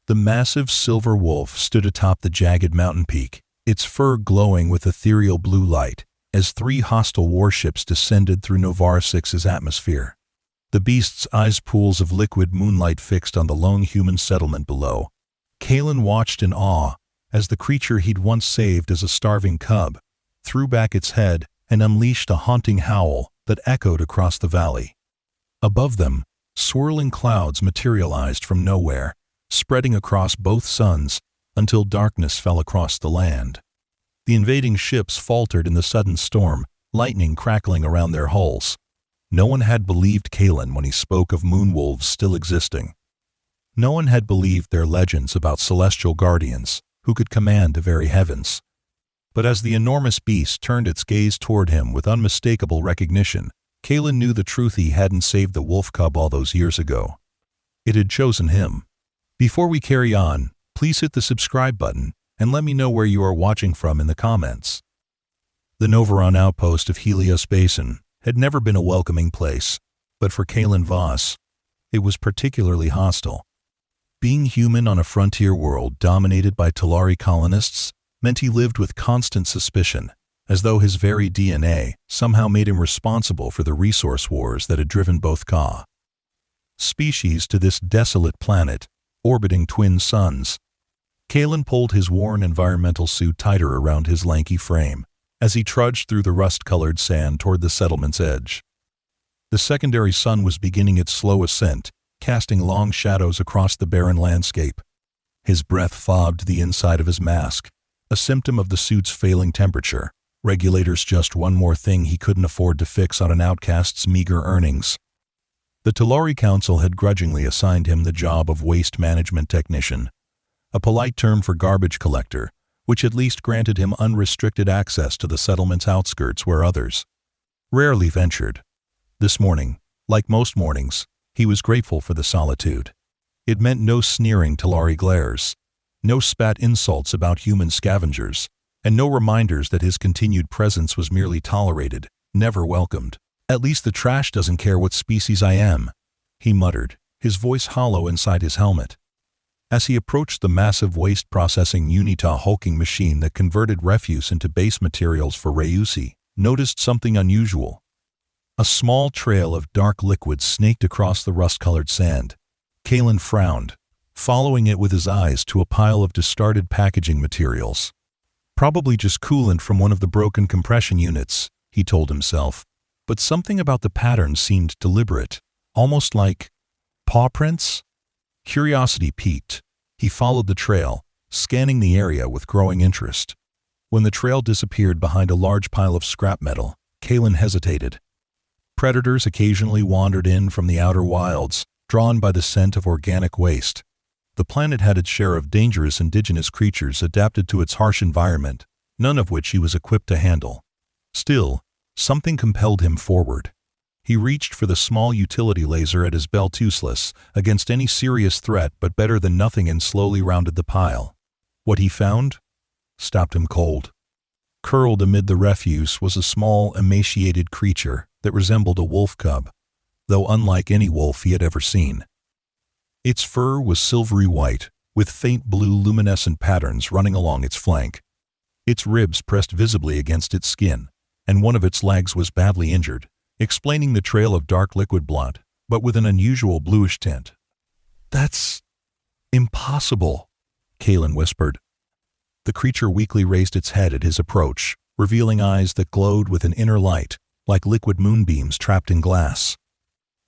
The massive silver wolf stood atop the jagged mountain peak, its fur glowing with ethereal blue light, as 3 hostile warships descended through Novar 6's atmosphere. The beast's eyes pools of liquid moonlight fixed on the lone human settlement below. Kalen watched in awe as the creature he'd once saved as a starving cub threw back its head and unleashed a haunting howl that echoed across the valley. Above them, swirling clouds materialized from nowhere, spreading across both suns until darkness fell across the land. The invading ships faltered in the sudden storm, lightning crackling around their hulls. No one had believed Kalen when he spoke of moonwolves still existing. No one had believed their legends about celestial guardians who could command the very heavens. But as the enormous beast turned its gaze toward him with unmistakable recognition, Kalen knew the truth: he hadn't saved the wolf cub all those years ago. It had chosen him. Before we carry on, please hit the subscribe button and let me know where you are watching from in the comments. The Novaron outpost of Helios Basin had never been a welcoming place, but for Kalen Vos, it was particularly hostile. Being human on a frontier world dominated by Talari colonists meant he lived with constant suspicion, as though his very DNA somehow made him responsible for the resource wars that had driven both species to this desolate planet, orbiting twin suns. Kalen pulled his worn environmental suit tighter around his lanky frame as he trudged through the rust-colored sand toward the settlement's edge. The secondary sun was beginning its slow ascent, casting long shadows across the barren landscape. His breath fogged the inside of his mask, a symptom of the suit's failing temperature. Regulators, just one more thing he couldn't afford to fix on an outcast's meager earnings. The Talari Council had grudgingly assigned him the job of waste management technician, a polite term for garbage collector, which at least granted him unrestricted access to the settlement's outskirts where others rarely ventured. This morning, like most mornings, he was grateful for the solitude. It meant no sneering Talari glares, no spat insults about human scavengers, and no reminders that his continued presence was merely tolerated, never welcomed. "At least the trash doesn't care what species I am," he muttered, his voice hollow inside his helmet. As he approached the massive waste-processing Unita hulking machine that converted refuse into base materials for Reusi, noticed something unusual. A small trail of dark liquid snaked across the rust-colored sand. Kalen frowned, following it with his eyes to a pile of discarded packaging materials. Probably just coolant from one of the broken compression units, he told himself. But something about the pattern seemed deliberate, almost like paw prints. Curiosity piqued. He followed the trail, scanning the area with growing interest. When the trail disappeared behind a large pile of scrap metal, Kalen hesitated. Predators occasionally wandered in from the outer wilds, drawn by the scent of organic waste. The planet had its share of dangerous indigenous creatures adapted to its harsh environment, none of which he was equipped to handle. Still, something compelled him forward. He reached for the small utility laser at his belt, useless against any serious threat but better than nothing, and slowly rounded the pile. What he found stopped him cold. Curled amid the refuse was a small, emaciated creature that resembled a wolf cub, though unlike any wolf he had ever seen. Its fur was silvery white, with faint blue luminescent patterns running along its flank. Its ribs pressed visibly against its skin, and one of its legs was badly injured, explaining the trail of dark liquid blood, but with an unusual bluish tint. "That's impossible," Kalen whispered. The creature weakly raised its head at his approach, revealing eyes that glowed with an inner light, like liquid moonbeams trapped in glass.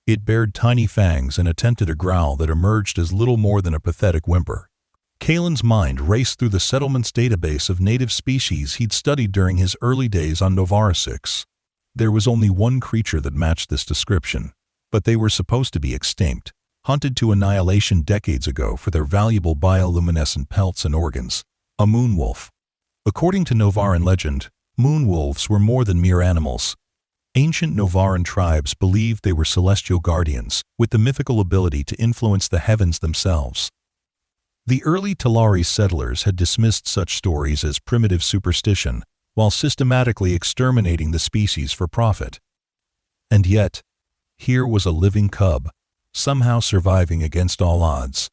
It bared tiny fangs and attempted a growl that emerged as little more than a pathetic whimper. Kalen's mind raced through the settlement's database of native species he'd studied during his early days on Novar 6. There was only one creature that matched this description, but they were supposed to be extinct, hunted to annihilation decades ago for their valuable bioluminescent pelts and organs: a moonwolf. According to Novaran legend, moonwolves were more than mere animals. Ancient Novaran tribes believed they were celestial guardians, with the mythical ability to influence the heavens themselves. The early Talari settlers had dismissed such stories as primitive superstition, while systematically exterminating the species for profit. And yet, here was a living cub, somehow surviving against all odds.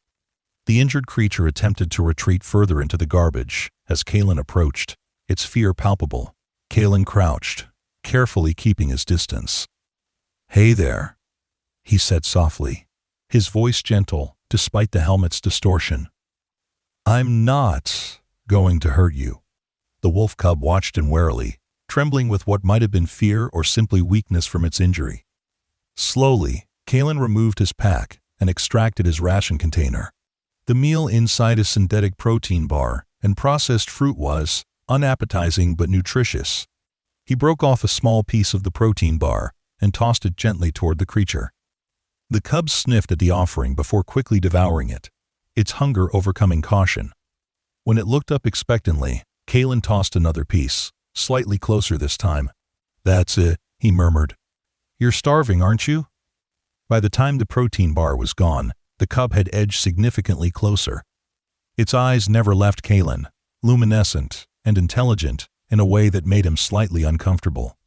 The injured creature attempted to retreat further into the garbage as Kalen approached, its fear palpable. Kalen crouched, carefully keeping his distance. "Hey there," he said softly, his voice gentle despite the helmet's distortion. "I'm not going to hurt you." The wolf cub watched him warily, trembling with what might have been fear or simply weakness from its injury. Slowly, Kalen removed his pack and extracted his ration container. The meal inside a synthetic protein bar and processed fruit was unappetizing but nutritious. He broke off a small piece of the protein bar and tossed it gently toward the creature. The cub sniffed at the offering before quickly devouring it, its hunger overcoming caution. When it looked up expectantly, Kalen tossed another piece, slightly closer this time. "That's it," he murmured. "You're starving, aren't you?" By the time the protein bar was gone, the cub had edged significantly closer. Its eyes never left Kalen, luminescent and intelligent in a way that made him slightly uncomfortable.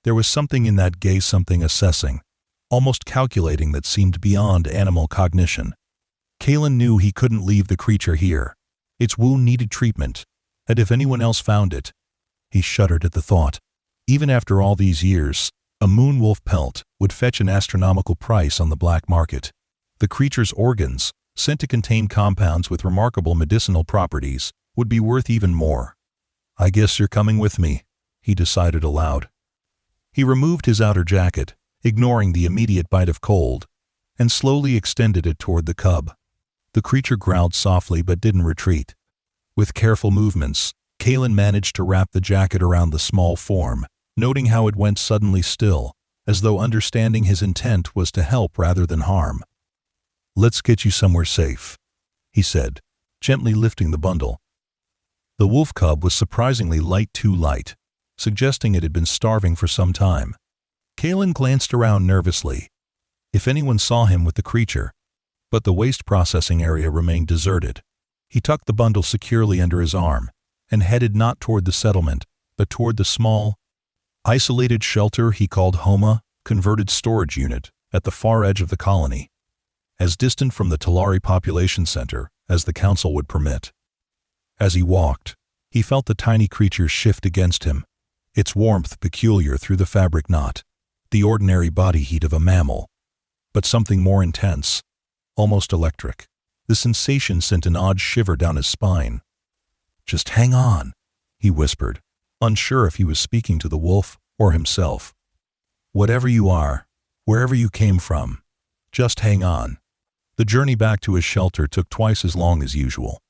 There was something in that gaze, something assessing, almost calculating, that seemed beyond animal cognition. Kalen knew he couldn't leave the creature here. Its wound needed treatment, and if anyone else found it, he shuddered at the thought. Even after all these years, a moon wolf pelt would fetch an astronomical price on the black market. The creature's organs, sent to contain compounds with remarkable medicinal properties, would be worth even more. "I guess you're coming with me," he decided aloud. He removed his outer jacket, ignoring the immediate bite of cold, and slowly extended it toward the cub. The creature growled softly but didn't retreat. With careful movements, Kalen managed to wrap the jacket around the small form, noting how it went suddenly still, as though understanding his intent was to help rather than harm. "Let's get you somewhere safe," he said, gently lifting the bundle. The wolf cub was surprisingly light, too light, suggesting it had been starving for some time. Kalen glanced around nervously, if anyone saw him with the creature, but the waste processing area remained deserted. He tucked the bundle securely under his arm and headed not toward the settlement, but toward the small, isolated shelter he called Homa, converted storage unit, at the far edge of the colony, as distant from the Talari population center as the council would permit. As he walked, he felt the tiny creature shift against him, its warmth peculiar through the fabric, not the ordinary body heat of a mammal, but something more intense, almost electric. The sensation sent an odd shiver down his spine. "Just hang on," he whispered, unsure if he was speaking to the wolf or himself. "Whatever you are, wherever you came from, just hang on." The journey back to his shelter took twice as long as usual.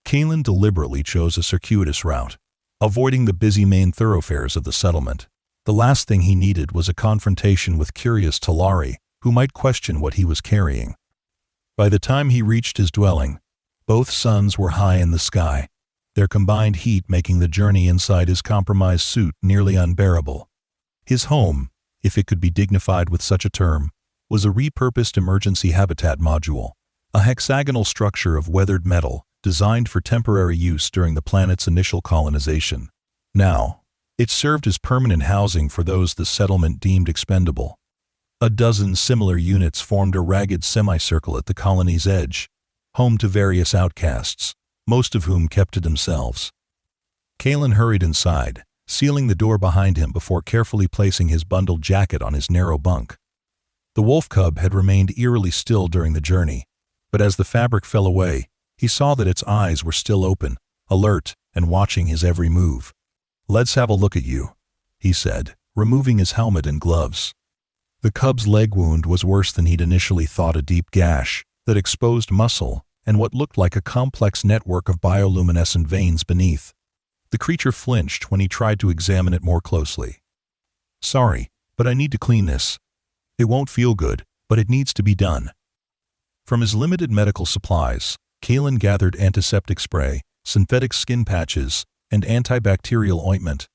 Kalen deliberately chose a circuitous route, avoiding the busy main thoroughfares of the settlement. The last thing he needed was a confrontation with curious Talari who might question what he was carrying. By the time he reached his dwelling, both suns were high in the sky, their combined heat making the journey inside his compromised suit nearly unbearable. His home, if it could be dignified with such a term, was a repurposed emergency habitat module, a hexagonal structure of weathered metal designed for temporary use during the planet's initial colonization. Now, it served as permanent housing for those the settlement deemed expendable. A dozen similar units formed a ragged semicircle at the colony's edge, home to various outcasts, most of whom kept to themselves. Kalen hurried inside, sealing the door behind him before carefully placing his bundled jacket on his narrow bunk. The wolf cub had remained eerily still during the journey, but as the fabric fell away, he saw that its eyes were still open, alert, and watching his every move. "Let's have a look at you," he said, removing his helmet and gloves. The cub's leg wound was worse than he'd initially thought, a deep gash that exposed muscle and what looked like a complex network of bioluminescent veins beneath. The creature flinched when he tried to examine it more closely. "Sorry, but I need to clean this. It won't feel good, but it needs to be done." From his limited medical supplies, Kalen gathered antiseptic spray, synthetic skin patches, and antibacterial ointment.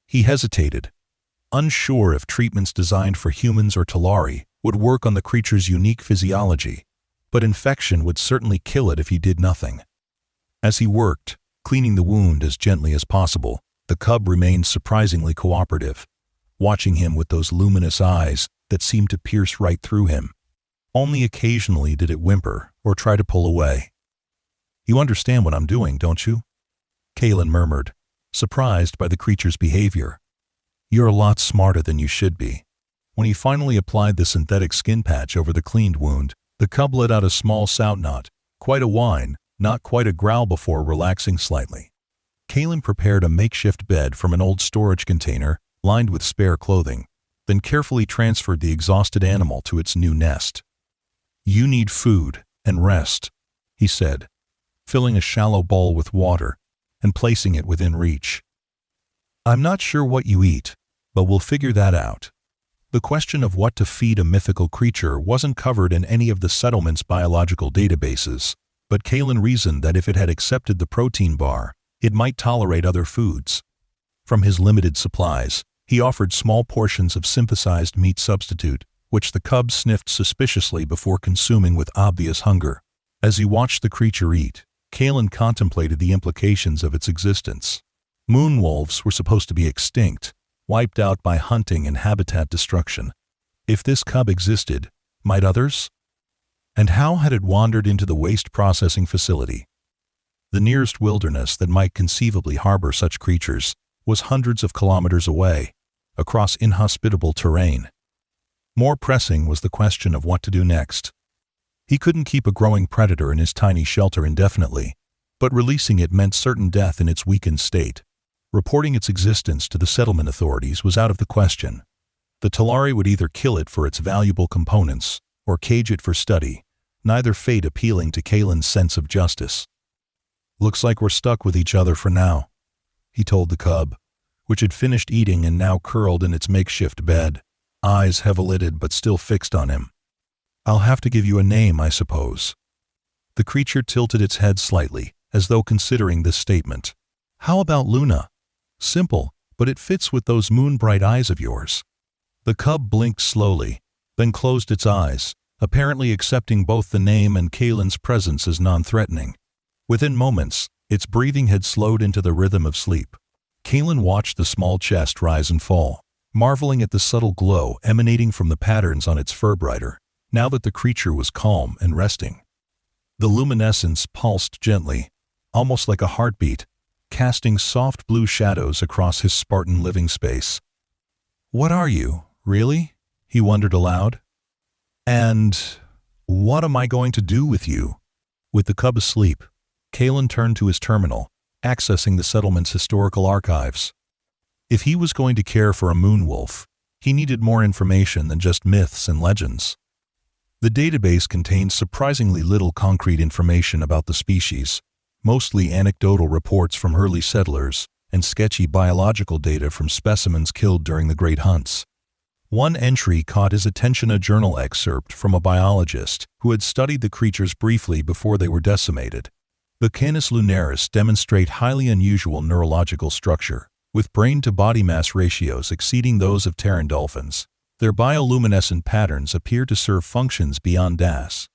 He hesitated, unsure if treatments designed for humans or Talari would work on the creature's unique physiology, but infection would certainly kill it if he did nothing. As he worked, cleaning the wound as gently as possible, the cub remained surprisingly cooperative, watching him with those luminous eyes that seemed to pierce right through him. Only occasionally did it whimper or try to pull away, You understand what I'm doing, don't you? Kalen murmured, surprised by the creature's behavior. You're a lot smarter than you should be. When he finally applied the synthetic skin patch over the cleaned wound, the cub let out a small sound knot, quite a whine, not quite a growl before relaxing slightly. Kalen prepared a makeshift bed from an old storage container lined with spare clothing, then carefully transferred the exhausted animal to its new nest. You need food and rest, he said, filling a shallow bowl with water and placing it within reach. I'm not sure what you eat, but we'll figure that out. The question of what to feed a mythical creature wasn't covered in any of the settlement's biological databases, but Kalen reasoned that if it had accepted the protein bar, it might tolerate other foods. From his limited supplies, he offered small portions of synthesized meat substitute, which the cub sniffed suspiciously before consuming with obvious hunger. As he watched the creature eat, Kalen contemplated the implications of its existence. Moon wolves were supposed to be extinct, wiped out by hunting and habitat destruction. If this cub existed, might others? And how had it wandered into the waste processing facility? The nearest wilderness that might conceivably harbor such creatures was hundreds of kilometers away, across inhospitable terrain. More pressing was the question of what to do next. He couldn't keep a growing predator in his tiny shelter indefinitely, but releasing it meant certain death in its weakened state. Reporting its existence to the settlement authorities was out of the question. The Talari would either kill it for its valuable components or cage it for study, neither fate appealing to Kalen's sense of justice. Looks like we're stuck with each other for now, he told the cub, which had finished eating and now curled in its makeshift bed, eyes heavy-lidded but still fixed on him. I'll have to give you a name, I suppose. The creature tilted its head slightly, as though considering this statement. How about Luna? Simple, but it fits with those moon-bright eyes of yours. The cub blinked slowly, then closed its eyes, apparently accepting both the name and Kalen's presence as non-threatening. Within moments, its breathing had slowed into the rhythm of sleep. Kalen watched the small chest rise and fall, marveling at the subtle glow emanating from the patterns on its fur brighter, now that the creature was calm and resting. The luminescence pulsed gently, almost like a heartbeat, casting soft blue shadows across his Spartan living space. What are you, really? He wondered aloud. And what am I going to do with you? With the cub asleep, Kalen turned to his terminal, accessing the settlement's historical archives. If he was going to care for a moon wolf, he needed more information than just myths and legends. The database contained surprisingly little concrete information about the species, mostly anecdotal reports from early settlers and sketchy biological data from specimens killed during the Great Hunts. One entry caught his attention, a journal excerpt from a biologist who had studied the creatures briefly before they were decimated. The Canis lunaris demonstrate highly unusual neurological structure, with brain-to-body mass ratios exceeding those of Terran dolphins. Their bioluminescent patterns appear to serve functions beyond DAS.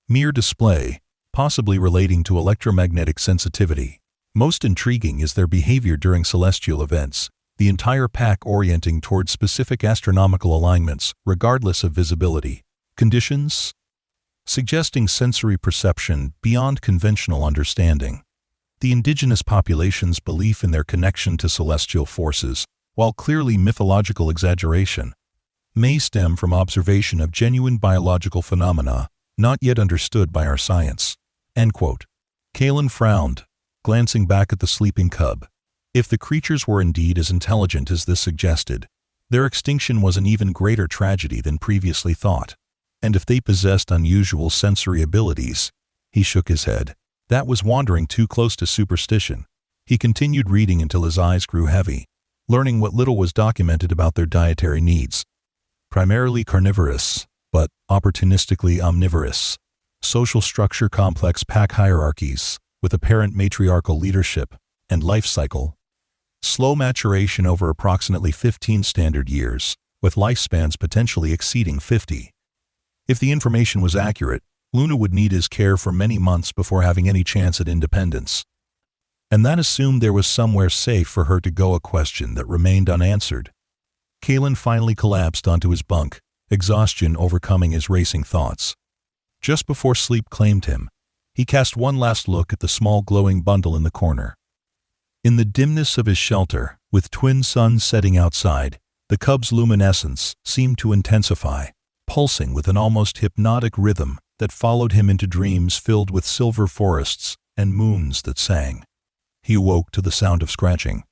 Mere display, possibly relating to electromagnetic sensitivity. Most intriguing is their behavior during celestial events, the entire pack orienting towards specific astronomical alignments, regardless of visibility conditions, suggesting sensory perception beyond conventional understanding. The indigenous population's belief in their connection to celestial forces, while clearly mythological exaggeration, may stem from observation of genuine biological phenomena not yet understood by our science. End quote. Kalen frowned, glancing back at the sleeping cub. If the creatures were indeed as intelligent as this suggested, their extinction was an even greater tragedy than previously thought. And if they possessed unusual sensory abilities, he shook his head. That was wandering too close to superstition. He continued reading until his eyes grew heavy, learning what little was documented about their dietary needs. Primarily carnivorous, but opportunistically omnivorous. Social structure complex pack hierarchies, with apparent matriarchal leadership and life cycle. Slow maturation over approximately 15 standard years, with lifespans potentially exceeding 50. If the information was accurate, Luna would need his care for many months before having any chance at independence. And that assumed there was somewhere safe for her to go, a question that remained unanswered. Kalen finally collapsed onto his bunk, exhaustion overcoming his racing thoughts. Just before sleep claimed him, He cast one last look at the small glowing bundle in the corner. In the dimness of his shelter, with twin suns setting outside, the cub's luminescence seemed to intensify, pulsing with an almost hypnotic rhythm that followed him into dreams filled with silver forests and moons that sang. He awoke to the sound of scratching.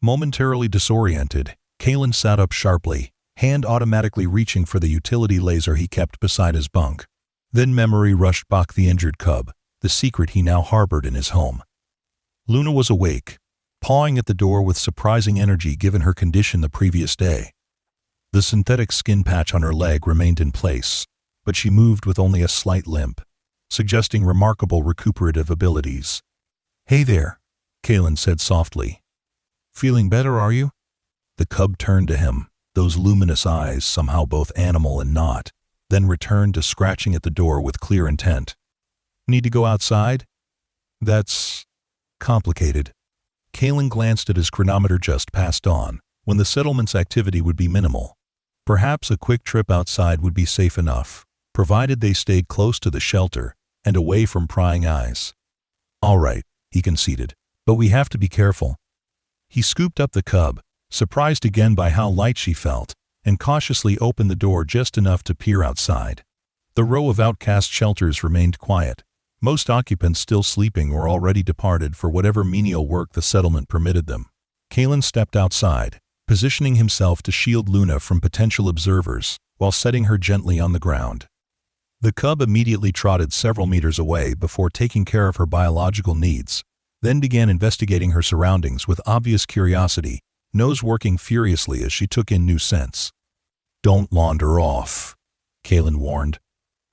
Momentarily disoriented, Kalen sat up sharply, hand automatically reaching for the utility laser he kept beside his bunk. Then memory rushed back the injured cub, the secret he now harbored in his home. Luna was awake, pawing at the door with surprising energy given her condition the previous day. The synthetic skin patch on her leg remained in place, but she moved with only a slight limp, suggesting remarkable recuperative abilities. "Hey there," Kalen said softly. "Feeling better, are you?" The cub turned to him, those luminous eyes somehow both animal and not, then returned to scratching at the door with clear intent. "Need to go outside?" "That's complicated." Kalen glanced at his chronometer just past dawn, when the settlement's activity would be minimal. Perhaps a quick trip outside would be safe enough, provided they stayed close to the shelter and away from prying eyes. "All right," he conceded, "but we have to be careful." He scooped up the cub, surprised again by how light she felt, and cautiously opened the door just enough to peer outside. The row of Outcast shelters remained quiet, most occupants still sleeping or already departed for whatever menial work the settlement permitted them. Kalen stepped outside, positioning himself to shield Luna from potential observers, while setting her gently on the ground. The cub immediately trotted several meters away before taking care of her biological needs, then began investigating her surroundings with obvious curiosity, nose working furiously as she took in new scents. "Don't launder off," Kalen warned,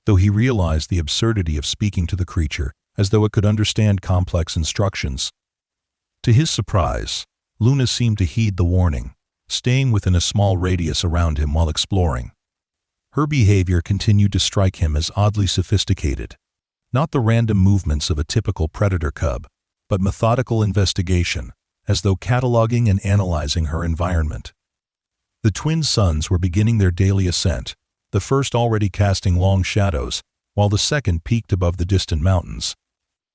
though he realized the absurdity of speaking to the creature as though it could understand complex instructions. To his surprise, Luna seemed to heed the warning, staying within a small radius around him while exploring. Her behavior continued to strike him as oddly sophisticated, not the random movements of a typical predator cub, but methodical investigation, as though cataloging and analyzing her environment. The twin suns were beginning their daily ascent, the first already casting long shadows, while the second peaked above the distant mountains.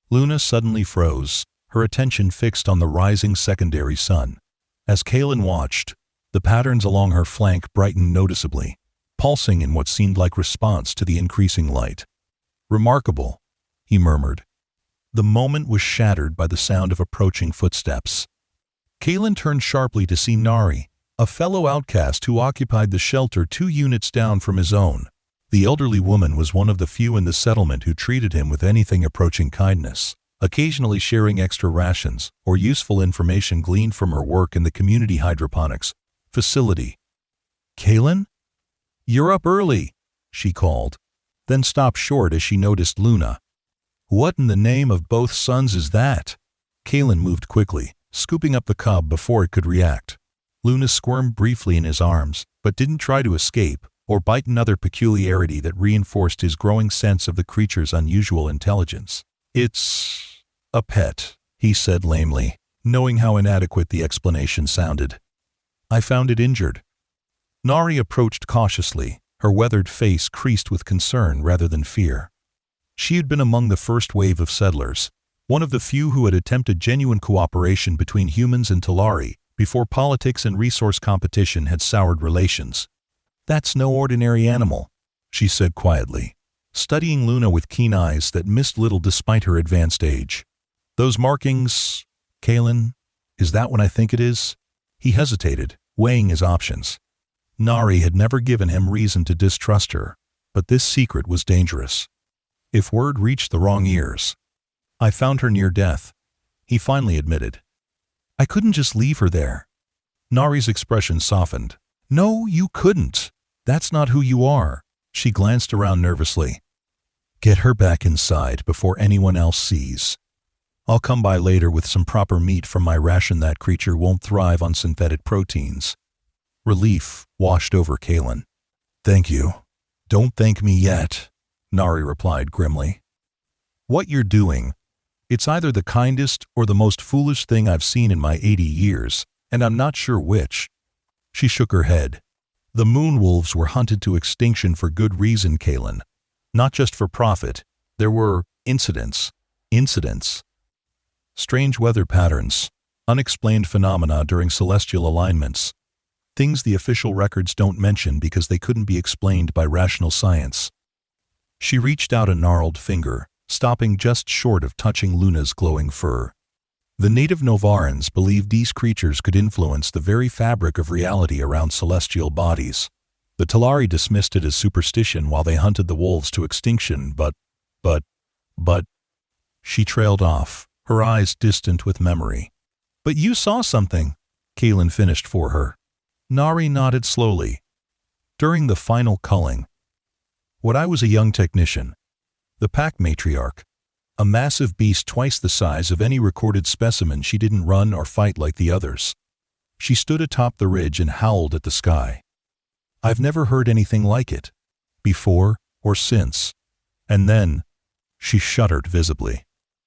Luna suddenly froze, her attention fixed on the rising secondary sun. As Kalen watched, the patterns along her flank brightened noticeably, pulsing in what seemed like response to the increasing light. "Remarkable," he murmured. The moment was shattered by the sound of approaching footsteps. Kalen turned sharply to see Nari, a fellow outcast who occupied the shelter 2 units down from his own. The elderly woman was one of the few in the settlement who treated him with anything approaching kindness, occasionally sharing extra rations or useful information gleaned from her work in the community hydroponics facility. "Kalen? You're up early," she called, then stopped short as she noticed Luna. "What in the name of both suns is that?" Kalen moved quickly, scooping up the cub before it could react. Luna squirmed briefly in his arms, but didn't try to escape or bite, another peculiarity that reinforced his growing sense of the creature's unusual intelligence. "It's a pet," he said lamely, knowing how inadequate the explanation sounded. "I found it injured." Nari approached cautiously, her weathered face creased with concern rather than fear. She had been among the first wave of settlers, one of the few who had attempted genuine cooperation between humans and Talari before politics and resource competition had soured relations. "That's no ordinary animal," she said quietly, studying Luna with keen eyes that missed little despite her advanced age. "Those markings, Kalen, is that what I think it is?" He hesitated, weighing his options. Nari had never given him reason to distrust her, but this secret was dangerous. If word reached the wrong ears. "I found her near death," he finally admitted. "I couldn't just leave her there." Nari's expression softened. "No, you couldn't. That's not who you are." She glanced around nervously. "Get her back inside before anyone else sees. I'll come by later with some proper meat from my ration. That creature won't thrive on synthetic proteins." Relief washed over Kalen. "Thank you. Don't thank me yet," Nari replied grimly. "What you're doing, it's either the kindest or the most foolish thing I've seen in my 80 years, and I'm not sure which." She shook her head. "The moon wolves were hunted to extinction for good reason, Kalen. Not just for profit. There were Incidents. Incidents. Strange weather patterns. Unexplained phenomena during celestial alignments. Things the official records don't mention because they couldn't be explained by rational science. She reached out a gnarled finger, stopping just short of touching Luna's glowing fur. The native Novarans believed these creatures could influence the very fabric of reality around celestial bodies. The Talari dismissed it as superstition while they hunted the wolves to extinction, but... She trailed off, her eyes distant with memory. "But you saw something," Kalen finished for her. Nari nodded slowly. "During the final culling. When I was a young technician, the pack matriarch, a massive beast twice the size of any recorded specimen, she didn't run or fight like the others. She stood atop the ridge and howled at the sky. I've never heard anything like it, before or since. And then," she shuddered visibly.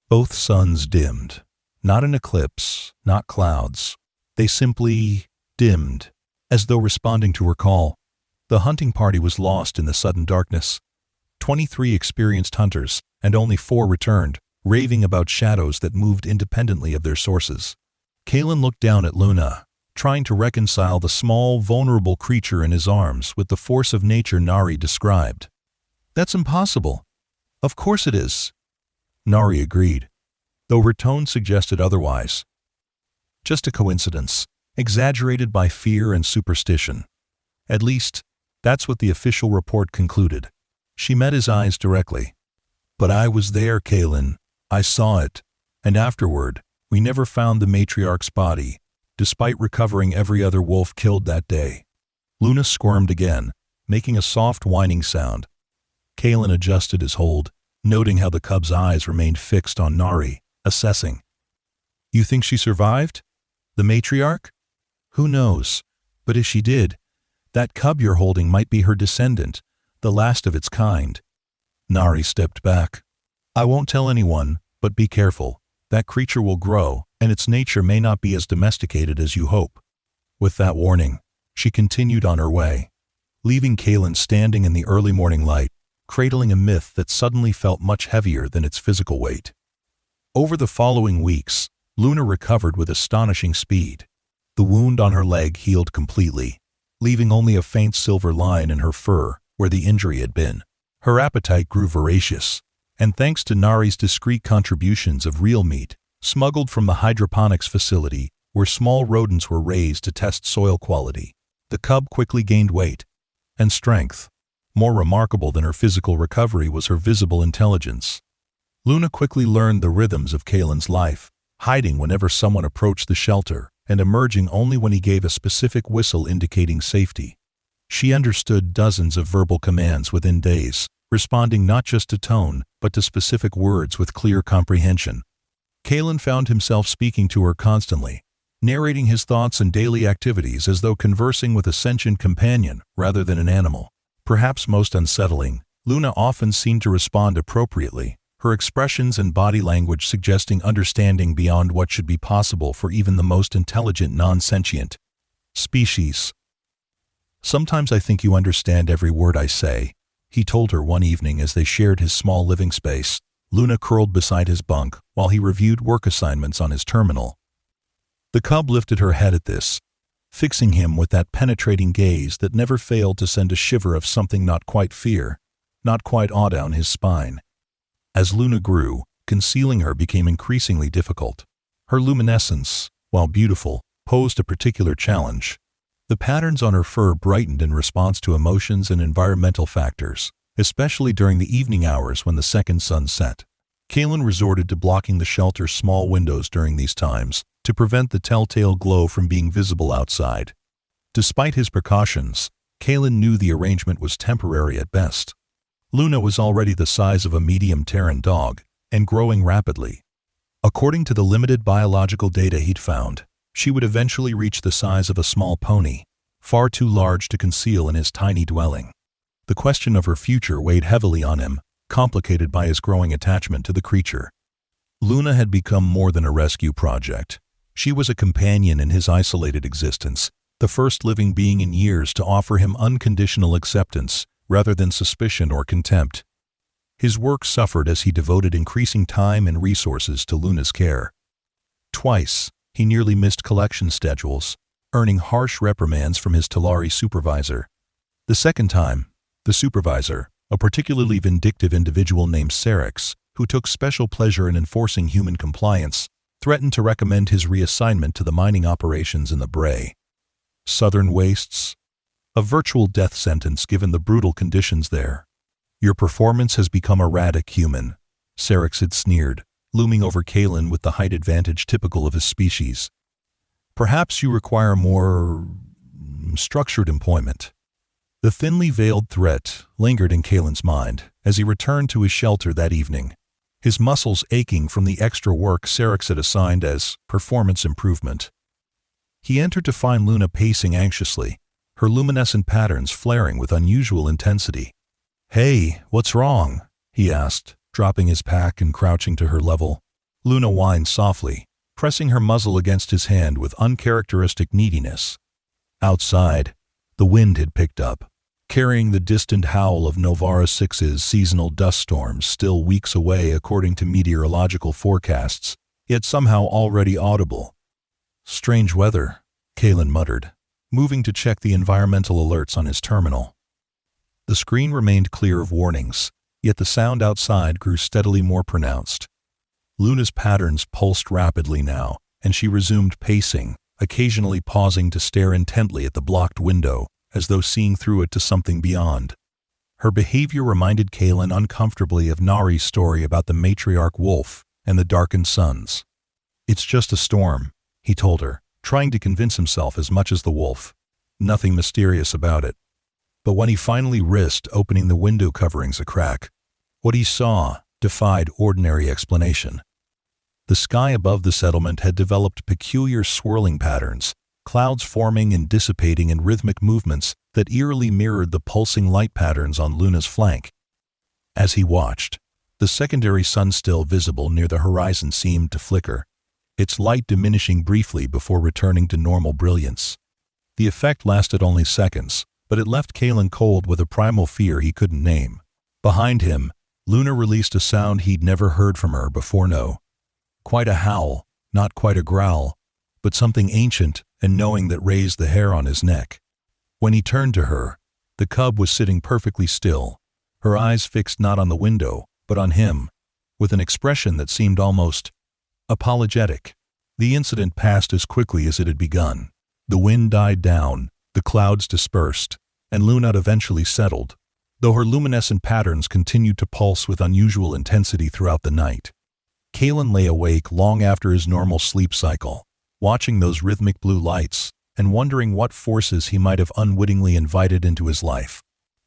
Both suns dimmed. Not an eclipse, not clouds. They simply dimmed, as though responding to her call. The hunting party was lost in the sudden darkness. 23 experienced hunters, and only 4 returned, raving about shadows that moved independently of their sources. Kalen looked down at Luna, trying to reconcile the small, vulnerable creature in his arms with the force of nature Nari described. "That's impossible." "Of course it is," Nari agreed, though her tone suggested otherwise. "Just a coincidence, exaggerated by fear and superstition. At least, that's what the official report concluded." She met his eyes directly. "But I was there, Kalen. I saw it. And afterward, we never found the matriarch's body, despite recovering every other wolf killed that day." Luna squirmed again, making a soft whining sound. Kalen adjusted his hold, noting how the cub's eyes remained fixed on Nari, assessing. "You think she survived? The matriarch? Who knows? But if she did, that cub you're holding might be her descendant, the last of its kind." Nari stepped back. "I won't tell anyone, but be careful. That creature will grow, and its nature may not be as domesticated as you hope." With that warning, she continued on her way, leaving Kalen standing in the early morning light, cradling a myth that suddenly felt much heavier than its physical weight. Over the following weeks, Luna recovered with astonishing speed. The wound on her leg healed completely, leaving only a faint silver line in her fur where the injury had been. Her appetite grew voracious, and thanks to Nari's discreet contributions of real meat, smuggled from the hydroponics facility where small rodents were raised to test soil quality, the cub quickly gained weight and strength. More remarkable than her physical recovery was her visible intelligence. Luna quickly learned the rhythms of Kalen's life, hiding whenever someone approached the shelter and emerging only when he gave a specific whistle indicating safety. She understood dozens of verbal commands within days, responding not just to tone, but to specific words with clear comprehension. Kalen found himself speaking to her constantly, narrating his thoughts and daily activities as though conversing with a sentient companion rather than an animal. Perhaps most unsettling, Luna often seemed to respond appropriately, her expressions and body language suggesting understanding beyond what should be possible for even the most intelligent non-sentient species. "Sometimes I think you understand every word I say," he told her one evening as they shared his small living space. Luna curled beside his bunk while he reviewed work assignments on his terminal. The cub lifted her head at this, fixing him with that penetrating gaze that never failed to send a shiver of something not quite fear, not quite awe down his spine. As Luna grew, concealing her became increasingly difficult. Her luminescence, while beautiful, posed a particular challenge. The patterns on her fur brightened in response to emotions and environmental factors, especially during the evening hours when the second sun set. Kalen resorted to blocking the shelter's small windows during these times, to prevent the telltale glow from being visible outside. Despite his precautions, Kalen knew the arrangement was temporary at best. Luna was already the size of a medium Terran dog, and growing rapidly. According to the limited biological data he'd found, she would eventually reach the size of a small pony, far too large to conceal in his tiny dwelling. The question of her future weighed heavily on him, complicated by his growing attachment to the creature. Luna had become more than a rescue project. She was a companion in his isolated existence, the first living being in years to offer him unconditional acceptance rather than suspicion or contempt. His work suffered as he devoted increasing time and resources to Luna's care. Twice, he nearly missed collection schedules, earning harsh reprimands from his Talari supervisor. The second time, the supervisor, a particularly vindictive individual named Serix, who took special pleasure in enforcing human compliance, threatened to recommend his reassignment to the mining operations in the Bray Southern Wastes, a virtual death sentence given the brutal conditions there. "Your performance has become erratic, human," Serix had sneered, looming over Kalen with the height advantage typical of his species. "Perhaps you require more structured employment." The thinly veiled threat lingered in Kalen's mind as he returned to his shelter that evening, his muscles aching from the extra work Serix had assigned as performance improvement. He entered to find Luna pacing anxiously, her luminescent patterns flaring with unusual intensity. "Hey, what's wrong?" he asked, dropping his pack and crouching to her level. Luna whined softly, pressing her muzzle against his hand with uncharacteristic neediness. Outside, the wind had picked up, carrying the distant howl of Novara 6's seasonal dust storms still weeks away according to meteorological forecasts, yet somehow already audible. "Strange weather," Kalen muttered, moving to check the environmental alerts on his terminal. The screen remained clear of warnings, yet the sound outside grew steadily more pronounced. Luna's patterns pulsed rapidly now, and she resumed pacing, occasionally pausing to stare intently at the blocked window, as though seeing through it to something beyond. Her behavior reminded Kalen uncomfortably of Nari's story about the matriarch wolf and the darkened suns. "It's just a storm," he told her, trying to convince himself as much as the wolf. Nothing mysterious about it. But when he finally risked opening the window coverings a crack, what he saw defied ordinary explanation. The sky above the settlement had developed peculiar swirling patterns, clouds forming and dissipating in rhythmic movements that eerily mirrored the pulsing light patterns on Luna's flank. As he watched, the secondary sun still visible near the horizon seemed to flicker, its light diminishing briefly before returning to normal brilliance. The effect lasted only seconds, but it left Kalen cold with a primal fear he couldn't name. Behind him, Luna released a sound he'd never heard from her before. No, quite a howl, not quite a growl, but something ancient and knowing that raised the hair on his neck. When he turned to her, the cub was sitting perfectly still, her eyes fixed not on the window, but on him, with an expression that seemed almost apologetic. The incident passed as quickly as it had begun. The wind died down, the clouds dispersed, and Luna eventually settled, though her luminescent patterns continued to pulse with unusual intensity throughout the night. Kalen lay awake long after his normal sleep cycle, watching those rhythmic blue lights and wondering what forces he might have unwittingly invited into his life.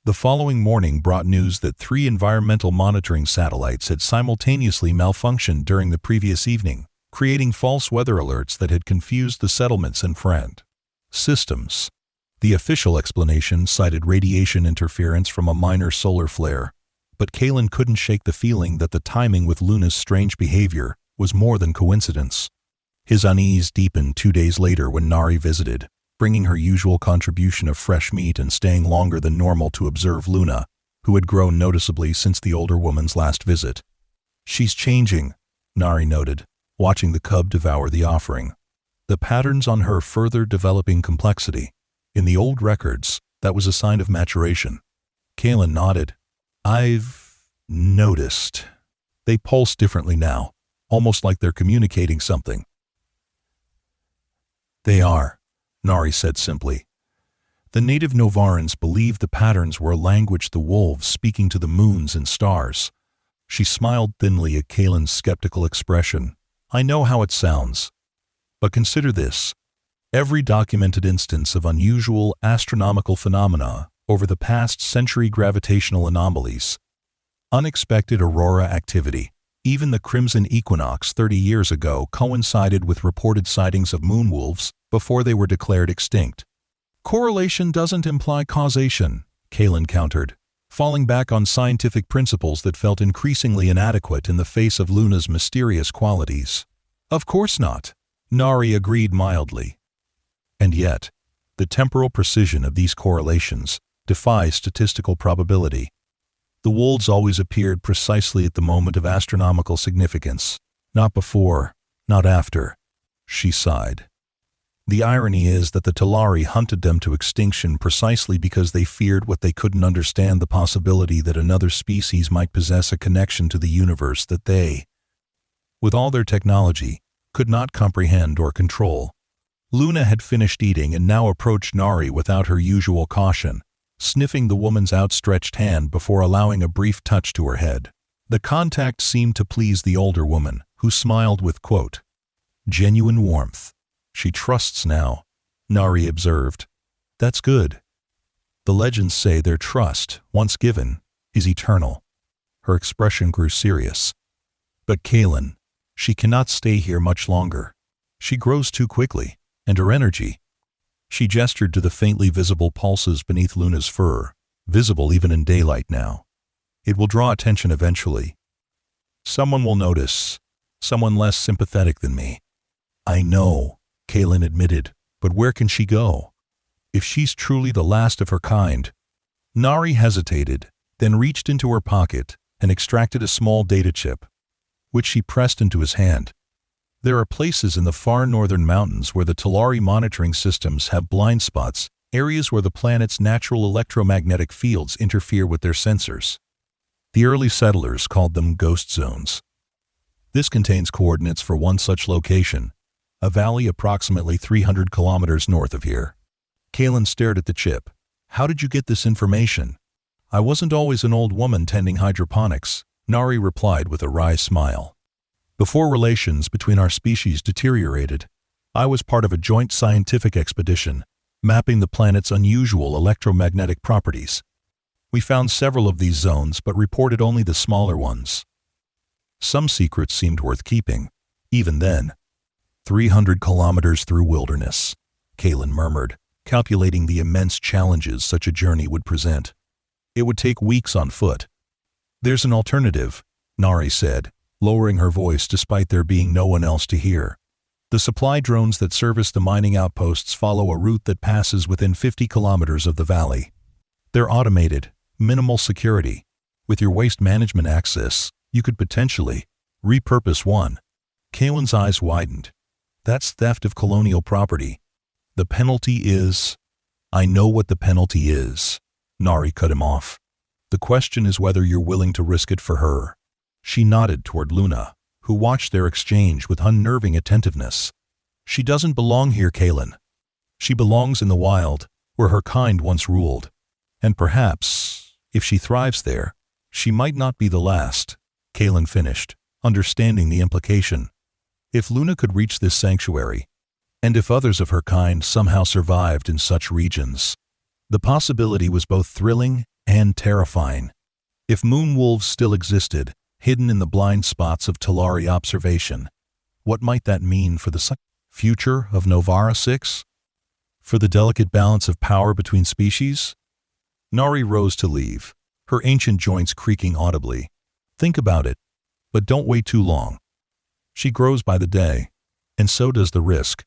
The following morning brought news that 3 environmental monitoring satellites had simultaneously malfunctioned during the previous evening, creating false weather alerts that had confused the settlements and friend systems. The official explanation cited radiation interference from a minor solar flare, but Kalen couldn't shake the feeling that the timing with Luna's strange behavior was more than coincidence. His unease deepened 2 days later when Nari visited, bringing her usual contribution of fresh meat and staying longer than normal to observe Luna, who had grown noticeably since the older woman's last visit. "She's changing," Nari noted, watching the cub devour the offering. The patterns on her further developing complexity. In the old records, that was a sign of maturation. Kalen nodded. "I've noticed. They pulse differently now, almost like they're communicating something." "They are," Nari said simply. The native Novarans believed the patterns were a language the wolves speaking to the moons and stars. She smiled thinly at Kalen's skeptical expression. "I know how it sounds. But consider this. Every documented instance of unusual astronomical phenomena over the past century, gravitational anomalies, unexpected aurora activity, even the crimson equinox 30 years ago coincided with reported sightings of moonwolves before they were declared extinct. Correlation doesn't imply causation," Kalen countered, falling back on scientific principles that felt increasingly inadequate in the face of Luna's mysterious qualities. "Of course not," Nari agreed mildly. "And yet, the temporal precision of these correlations defies statistical probability. The wolves always appeared precisely at the moment of astronomical significance. Not before, not after. She sighed. The irony is that the Talari hunted them to extinction precisely because they feared what they couldn't understand, the possibility that another species might possess a connection to the universe that they, with all their technology, could not comprehend or control. Luna had finished eating and now approached Nari without her usual caution, sniffing the woman's outstretched hand before allowing a brief touch to her head. The contact seemed to please the older woman, who smiled with, quote, genuine warmth. She trusts now, Nari observed. That's good. The legends say their trust, once given, is eternal. Her expression grew serious. But Kalen, she cannot stay here much longer. She grows too quickly, and her energy. She gestured to the faintly visible pulses beneath Luna's fur, visible even in daylight now. It will draw attention eventually. Someone will notice, someone less sympathetic than me. I know, Kalen admitted, but where can she go? If she's truly the last of her kind. Nari hesitated, then reached into her pocket and extracted a small data chip, which she pressed into his hand. There are places in the far northern mountains where the Talari monitoring systems have blind spots, areas where the planet's natural electromagnetic fields interfere with their sensors. The early settlers called them ghost zones. This contains coordinates for one such location, a valley approximately 300 kilometers north of here. Kalen stared at the chip. How did you get this information? I wasn't always an old woman tending hydroponics, Nari replied with a wry smile. Before relations between our species deteriorated, I was part of a joint scientific expedition, mapping the planet's unusual electromagnetic properties. We found several of these zones but reported only the smaller ones. Some secrets seemed worth keeping, even then. 300 kilometers through wilderness, Kalen murmured, calculating the immense challenges such a journey would present. It would take weeks on foot. There's an alternative, Nari said, lowering her voice despite there being no one else to hear. The supply drones that service the mining outposts follow a route that passes within 50 kilometers of the valley. They're automated, minimal security. With your waste management access, you could potentially repurpose one. Kalen's eyes widened. That's theft of colonial property. The penalty is… I know what the penalty is. Nari cut him off. The question is whether you're willing to risk it for her. She nodded toward Luna, who watched their exchange with unnerving attentiveness. She doesn't belong here, Kalen. She belongs in the wild, where her kind once ruled. And perhaps, if she thrives there, she might not be the last, Kalen finished, understanding the implication. If Luna could reach this sanctuary, and if others of her kind somehow survived in such regions, the possibility was both thrilling and terrifying. If moon wolves still existed, hidden in the blind spots of Talari observation, what might that mean for the future of Novara 6? For the delicate balance of power between species? Nari rose to leave, her ancient joints creaking audibly. Think about it, but don't wait too long. She grows by the day, and so does the risk.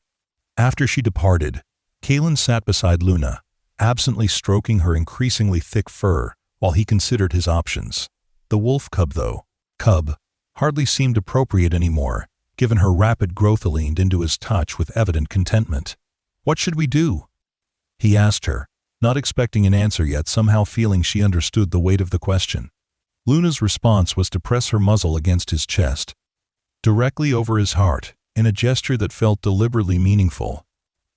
After she departed, Kalen sat beside Luna, absently stroking her increasingly thick fur while he considered his options. The wolf cub, though, hardly seemed appropriate anymore, given her rapid growth. Leaned into his touch with evident contentment. What should we do? He asked her, not expecting an answer yet somehow feeling she understood the weight of the question. Luna's response was to press her muzzle against his chest, directly over his heart, in a gesture that felt deliberately meaningful.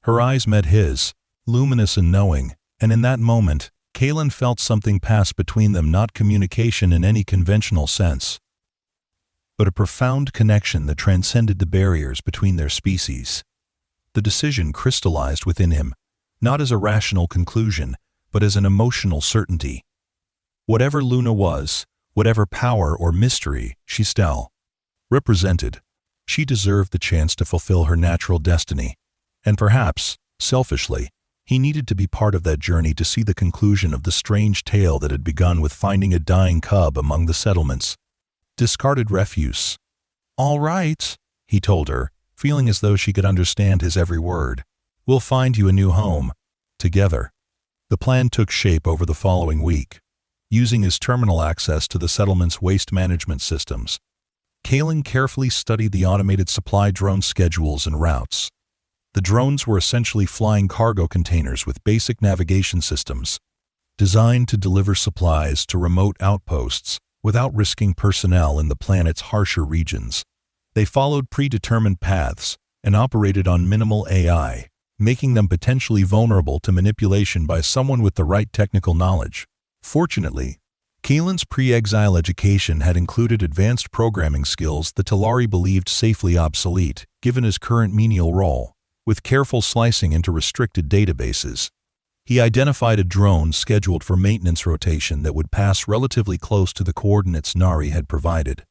Her eyes met his, luminous and knowing, and in that moment, Kalen felt something pass between them, not communication in any conventional sense, but a profound connection that transcended the barriers between their species. The decision crystallized within him, not as a rational conclusion, but as an emotional certainty. Whatever Luna was, whatever power or mystery she still represented, she deserved the chance to fulfill her natural destiny. And perhaps, selfishly, he needed to be part of that journey to see the conclusion of the strange tale that had begun with finding a dying cub among the settlement's discarded refuse. All right, he told her, feeling as though she could understand his every word. We'll find you a new home. Together. The plan took shape over the following week. using his terminal access to the settlement's waste management systems. Kalen carefully studied the automated supply drone schedules and routes. The drones were essentially flying cargo containers with basic navigation systems, designed to deliver supplies to remote outposts without risking personnel in the planet's harsher regions. They followed predetermined paths and operated on minimal AI, making them potentially vulnerable to manipulation by someone with the right technical knowledge. Fortunately, Kalen's pre-exile education had included advanced programming skills that Talari believed safely obsolete, given his current menial role. With careful slicing into restricted databases, he identified a drone scheduled for maintenance rotation that would pass relatively close to the coordinates Nari had provided.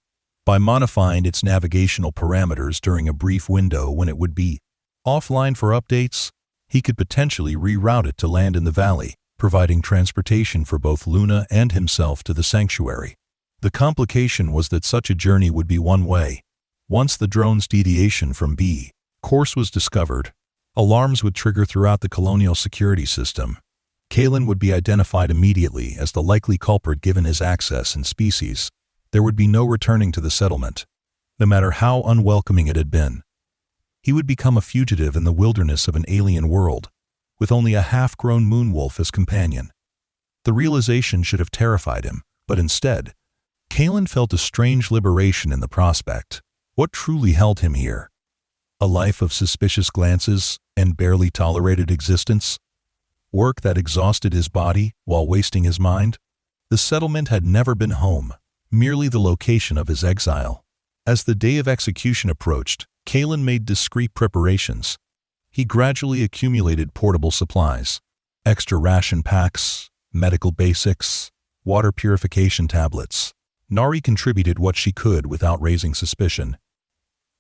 By modifying its navigational parameters during a brief window when it would be offline for updates, he could potentially reroute it to land in the valley, providing transportation for both Luna and himself to the sanctuary. The complication was that such a journey would be one way. Once the drone's deviation from B course was discovered, alarms would trigger throughout the colonial security system. Kalen would be identified immediately as the likely culprit given his access and species. There would be no returning to the settlement, no matter how unwelcoming it had been. He would become a fugitive in the wilderness of an alien world, with only a half-grown moonwolf as companion. The realization should have terrified him, but instead, Kalen felt a strange liberation in the prospect. What truly held him here? A life of suspicious glances and barely tolerated existence? Work that exhausted his body while wasting his mind? The settlement had never been home, merely the location of his exile. As the day of execution approached, Kalen made discreet preparations. He gradually accumulated portable supplies, extra ration packs, medical basics, water purification tablets. Nari contributed what she could without raising suspicion,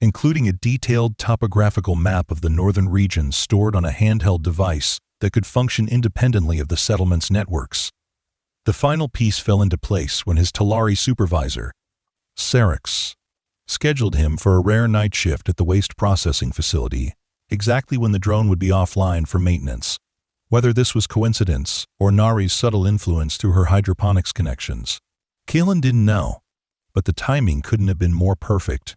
including a detailed topographical map of the northern region stored on a handheld device that could function independently of the settlement's networks. The final piece fell into place when his Talari supervisor, Sarix, scheduled him for a rare night shift at the waste processing facility, exactly when the drone would be offline for maintenance. Whether this was coincidence or Nari's subtle influence through her hydroponics connections, Kalen didn't know, but the timing couldn't have been more perfect.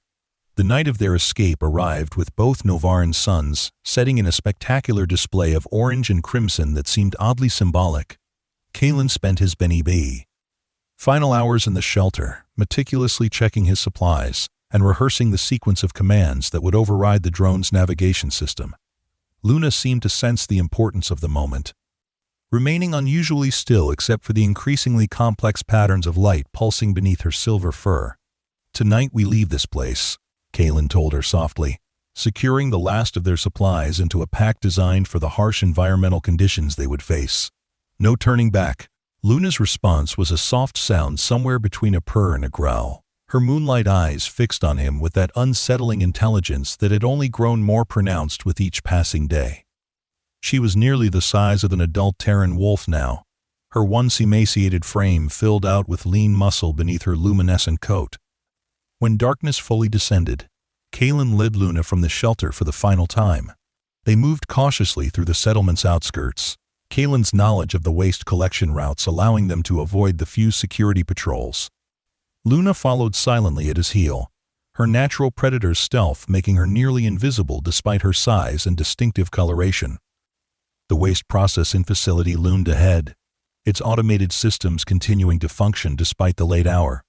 The night of their escape arrived with both Novaran suns setting in a spectacular display of orange and crimson that seemed oddly symbolic. Kalen spent his final hours in the shelter, meticulously checking his supplies and rehearsing the sequence of commands that would override the drone's navigation system. Luna seemed to sense the importance of the moment, remaining unusually still except for the increasingly complex patterns of light pulsing beneath her silver fur. "Tonight we leave this place," Kalen told her softly, securing the last of their supplies into a pack designed for the harsh environmental conditions they would face. No turning back. Luna's response was a soft sound somewhere between a purr and a growl, her moonlight eyes fixed on him with that unsettling intelligence that had only grown more pronounced with each passing day. She was nearly the size of an adult Terran wolf now, her once emaciated frame filled out with lean muscle beneath her luminescent coat. When darkness fully descended, Kalen led Luna from the shelter for the final time. They moved cautiously through the settlement's outskirts, Kalen's knowledge of the waste collection routes allowing them to avoid the few security patrols. Luna followed silently at his heel, her natural predator's stealth making her nearly invisible despite her size and distinctive coloration. The waste processing facility loomed ahead, its automated systems continuing to function despite the late hour.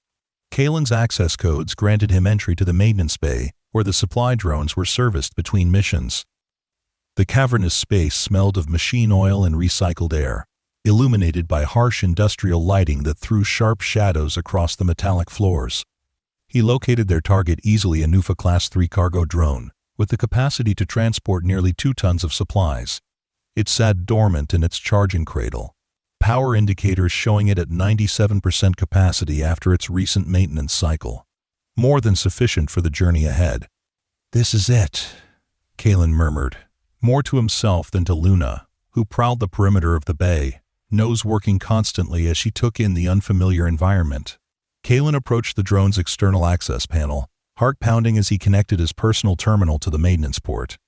Kalen's access codes granted him entry to the maintenance bay, where the supply drones were serviced between missions. The cavernous space smelled of machine oil and recycled air, illuminated by harsh industrial lighting that threw sharp shadows across the metallic floors. He located their target easily, a Nufa Class 3 cargo drone, with the capacity to transport nearly 2 tons of supplies. It sat dormant in its charging cradle, power indicators showing it at 97% capacity after its recent maintenance cycle. More than sufficient for the journey ahead. "This is it," Kalen murmured, more to himself than to Luna, who prowled the perimeter of the bay, nose working constantly as she took in the unfamiliar environment. Kalen approached the drone's external access panel, heart pounding as he connected his personal terminal to the maintenance port.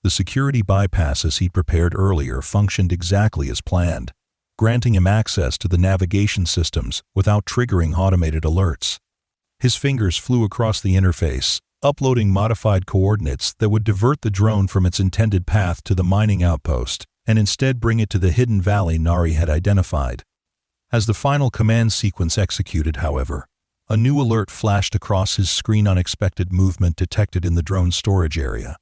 The security bypasses he'd prepared earlier functioned exactly as planned, granting him access to the navigation systems without triggering automated alerts. His fingers flew across the interface, uploading modified coordinates that would divert the drone from its intended path to the mining outpost and instead bring it to the hidden valley Nari had identified. As the final command sequence executed, however, a new alert flashed across his screen: unexpected movement detected in the drone's storage area.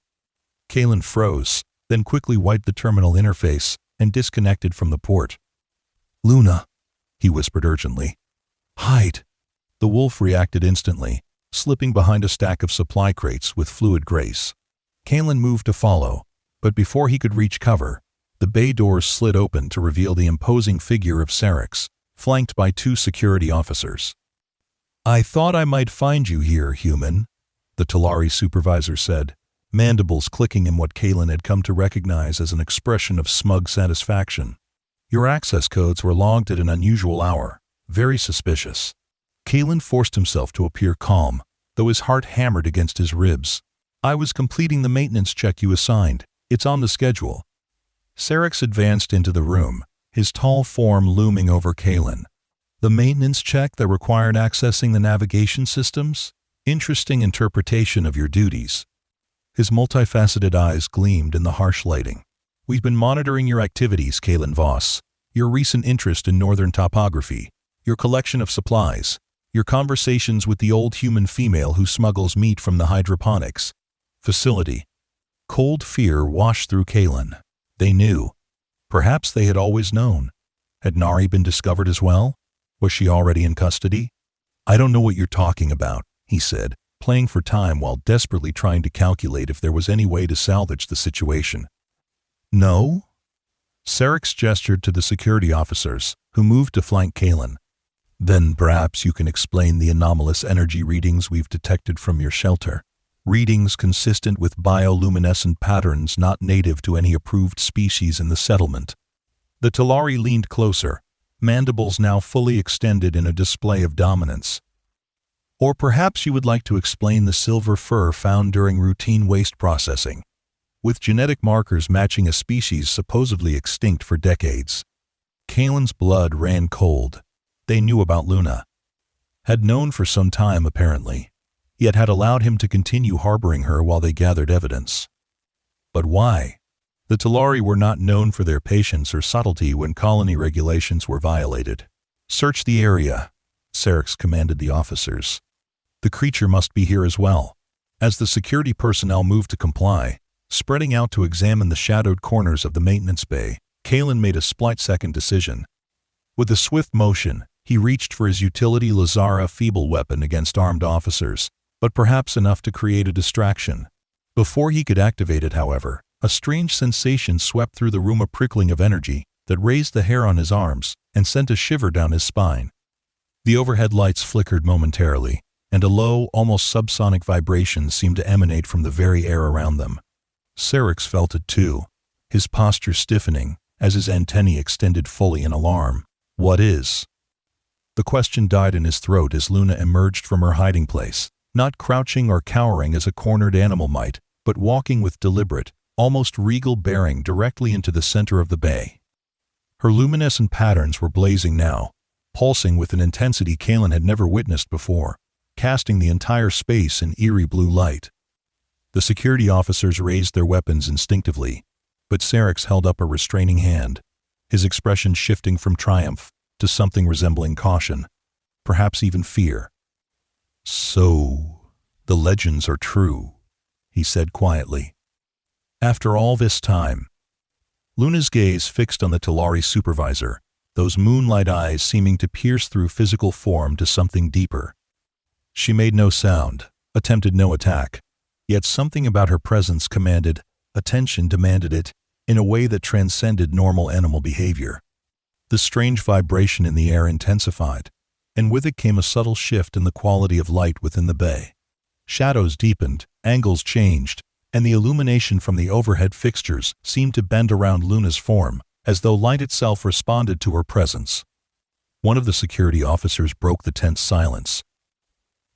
Kalen froze, then quickly wiped the terminal interface and disconnected from the port. "Luna," he whispered urgently. "Hide." The wolf reacted instantly, slipping behind a stack of supply crates with fluid grace. Kalen moved to follow, but before he could reach cover, the bay doors slid open to reveal the imposing figure of Syrinx, flanked by 2 security officers. "I thought I might find you here, human," the Talari supervisor said, mandibles clicking in what Kalen had come to recognize as an expression of smug satisfaction. "Your access codes were logged at an unusual hour. Very suspicious." Kalen forced himself to appear calm, though his heart hammered against his ribs. "I was completing the maintenance check you assigned. It's on the schedule." Syrinx advanced into the room, his tall form looming over Kalen. "The maintenance check that required accessing the navigation systems? Interesting interpretation of your duties." His multifaceted eyes gleamed in the harsh lighting. "We've been monitoring your activities, Kalen Vos. Your recent interest in northern topography, your collection of supplies, your conversations with the old human female who smuggles meat from the hydroponics facility." Cold fear washed through Kalen. They knew. Perhaps they had always known. Had Nari been discovered as well? Was she already in custody? "I don't know what you're talking about," he said, playing for time while desperately trying to calculate if there was any way to salvage the situation. "No?" Syrinx gestured to the security officers, who moved to flank Kalen. "Then perhaps you can explain the anomalous energy readings we've detected from your shelter. Readings consistent with bioluminescent patterns not native to any approved species in the settlement." The Talari leaned closer, mandibles now fully extended in a display of dominance. "Or perhaps you would like to explain the silver fur found during routine waste processing, with genetic markers matching a species supposedly extinct for decades." Kalen's blood ran cold. They knew about Luna. Had known for some time, apparently, yet had allowed him to continue harboring her while they gathered evidence. But why? The Talari were not known for their patience or subtlety when colony regulations were violated. "Search the area," Syrinx commanded the officers. "The creature must be here as well." As the security personnel moved to comply, spreading out to examine the shadowed corners of the maintenance bay, Kalen made a split-second decision. With a swift motion, he reached for his utility Lazara feeble weapon against armed officers, but perhaps enough to create a distraction. Before he could activate it, however, a strange sensation swept through the room, a prickling of energy that raised the hair on his arms and sent a shiver down his spine. The overhead lights flickered momentarily, and a low, almost subsonic vibration seemed to emanate from the very air around them. Syrinx felt it too, his posture stiffening as his antennae extended fully in alarm. "What is?" The question died in his throat as Luna emerged from her hiding place, not crouching or cowering as a cornered animal might, but walking with deliberate, almost regal bearing directly into the center of the bay. Her luminescent patterns were blazing now, pulsing with an intensity Kalen had never witnessed before, casting the entire space in eerie blue light. The security officers raised their weapons instinctively, but Syrinx held up a restraining hand, his expression shifting from triumph to something resembling caution, perhaps even fear. "So, the legends are true," he said quietly. "After all this time." Luna's gaze fixed on the Talari supervisor, those moonlight eyes seeming to pierce through physical form to something deeper. She made no sound, attempted no attack, yet something about her presence commanded, attention demanded it, in a way that transcended normal animal behavior. The strange vibration in the air intensified, and with it came a subtle shift in the quality of light within the bay. Shadows deepened, angles changed, and the illumination from the overhead fixtures seemed to bend around Luna's form, as though light itself responded to her presence. One of the security officers broke the tense silence.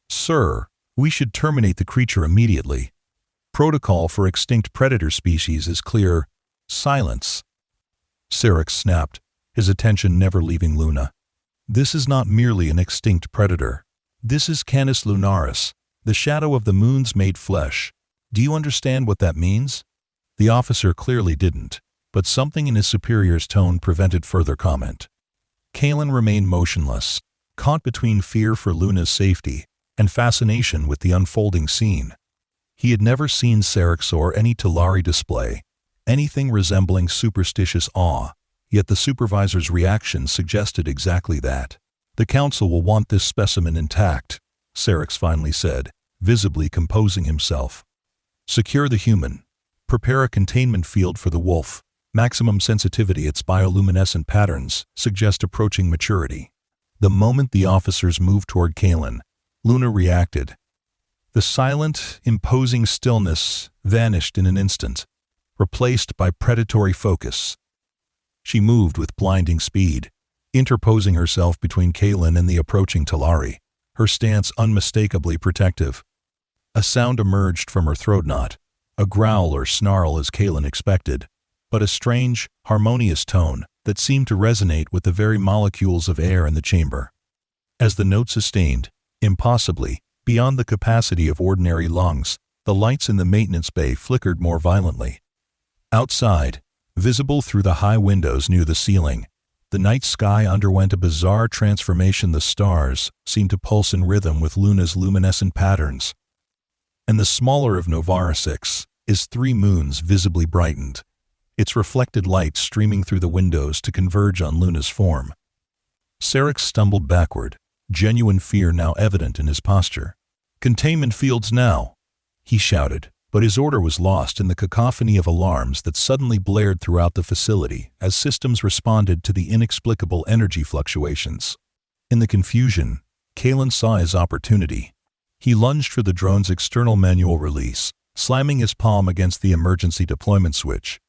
"Sir, we should terminate the creature immediately. Protocol for extinct predator species is clear." "Silence," Syrinx snapped, his attention never leaving Luna. This is not merely an extinct predator. This is Canis lunaris, the shadow of the moon's made flesh. Do you understand what that means? The officer clearly didn't, but something in his superior's tone prevented further comment. Kalen remained motionless, caught between fear for Luna's safety and fascination with the unfolding scene. He had never seen Syrinx or any Talari display anything resembling superstitious awe, yet the supervisor's reaction suggested exactly that. The council will want this specimen intact, Syrinx finally said, visibly composing himself. Secure the human. Prepare a containment field for the wolf. Maximum sensitivity its bioluminescent patterns suggest approaching maturity. The moment the officers moved toward Kalen, Luna reacted. The silent, imposing stillness vanished in an instant, replaced by predatory focus. She moved with blinding speed, interposing herself between Kalen and the approaching Talari, her stance unmistakably protective. A sound emerged from her throat knot, a growl or snarl as Kalen expected, but a strange, harmonious tone that seemed to resonate with the very molecules of air in the chamber. As the note sustained, impossibly, beyond the capacity of ordinary lungs, the lights in the maintenance bay flickered more violently. Outside, visible through the high windows near the ceiling, the night sky underwent a bizarre transformation. The stars seemed to pulse in rhythm with Luna's luminescent patterns. And the smaller of Novara 6, its 3 moons visibly brightened, its reflected light streaming through the windows to converge on Luna's form. Syrinx stumbled backward, genuine fear now evident in his posture. "Containment fields now," he shouted, but his order was lost in the cacophony of alarms that suddenly blared throughout the facility as systems responded to the inexplicable energy fluctuations. In the confusion, Kalen saw his opportunity. He lunged for the drone's external manual release, slamming his palm against the emergency deployment switch.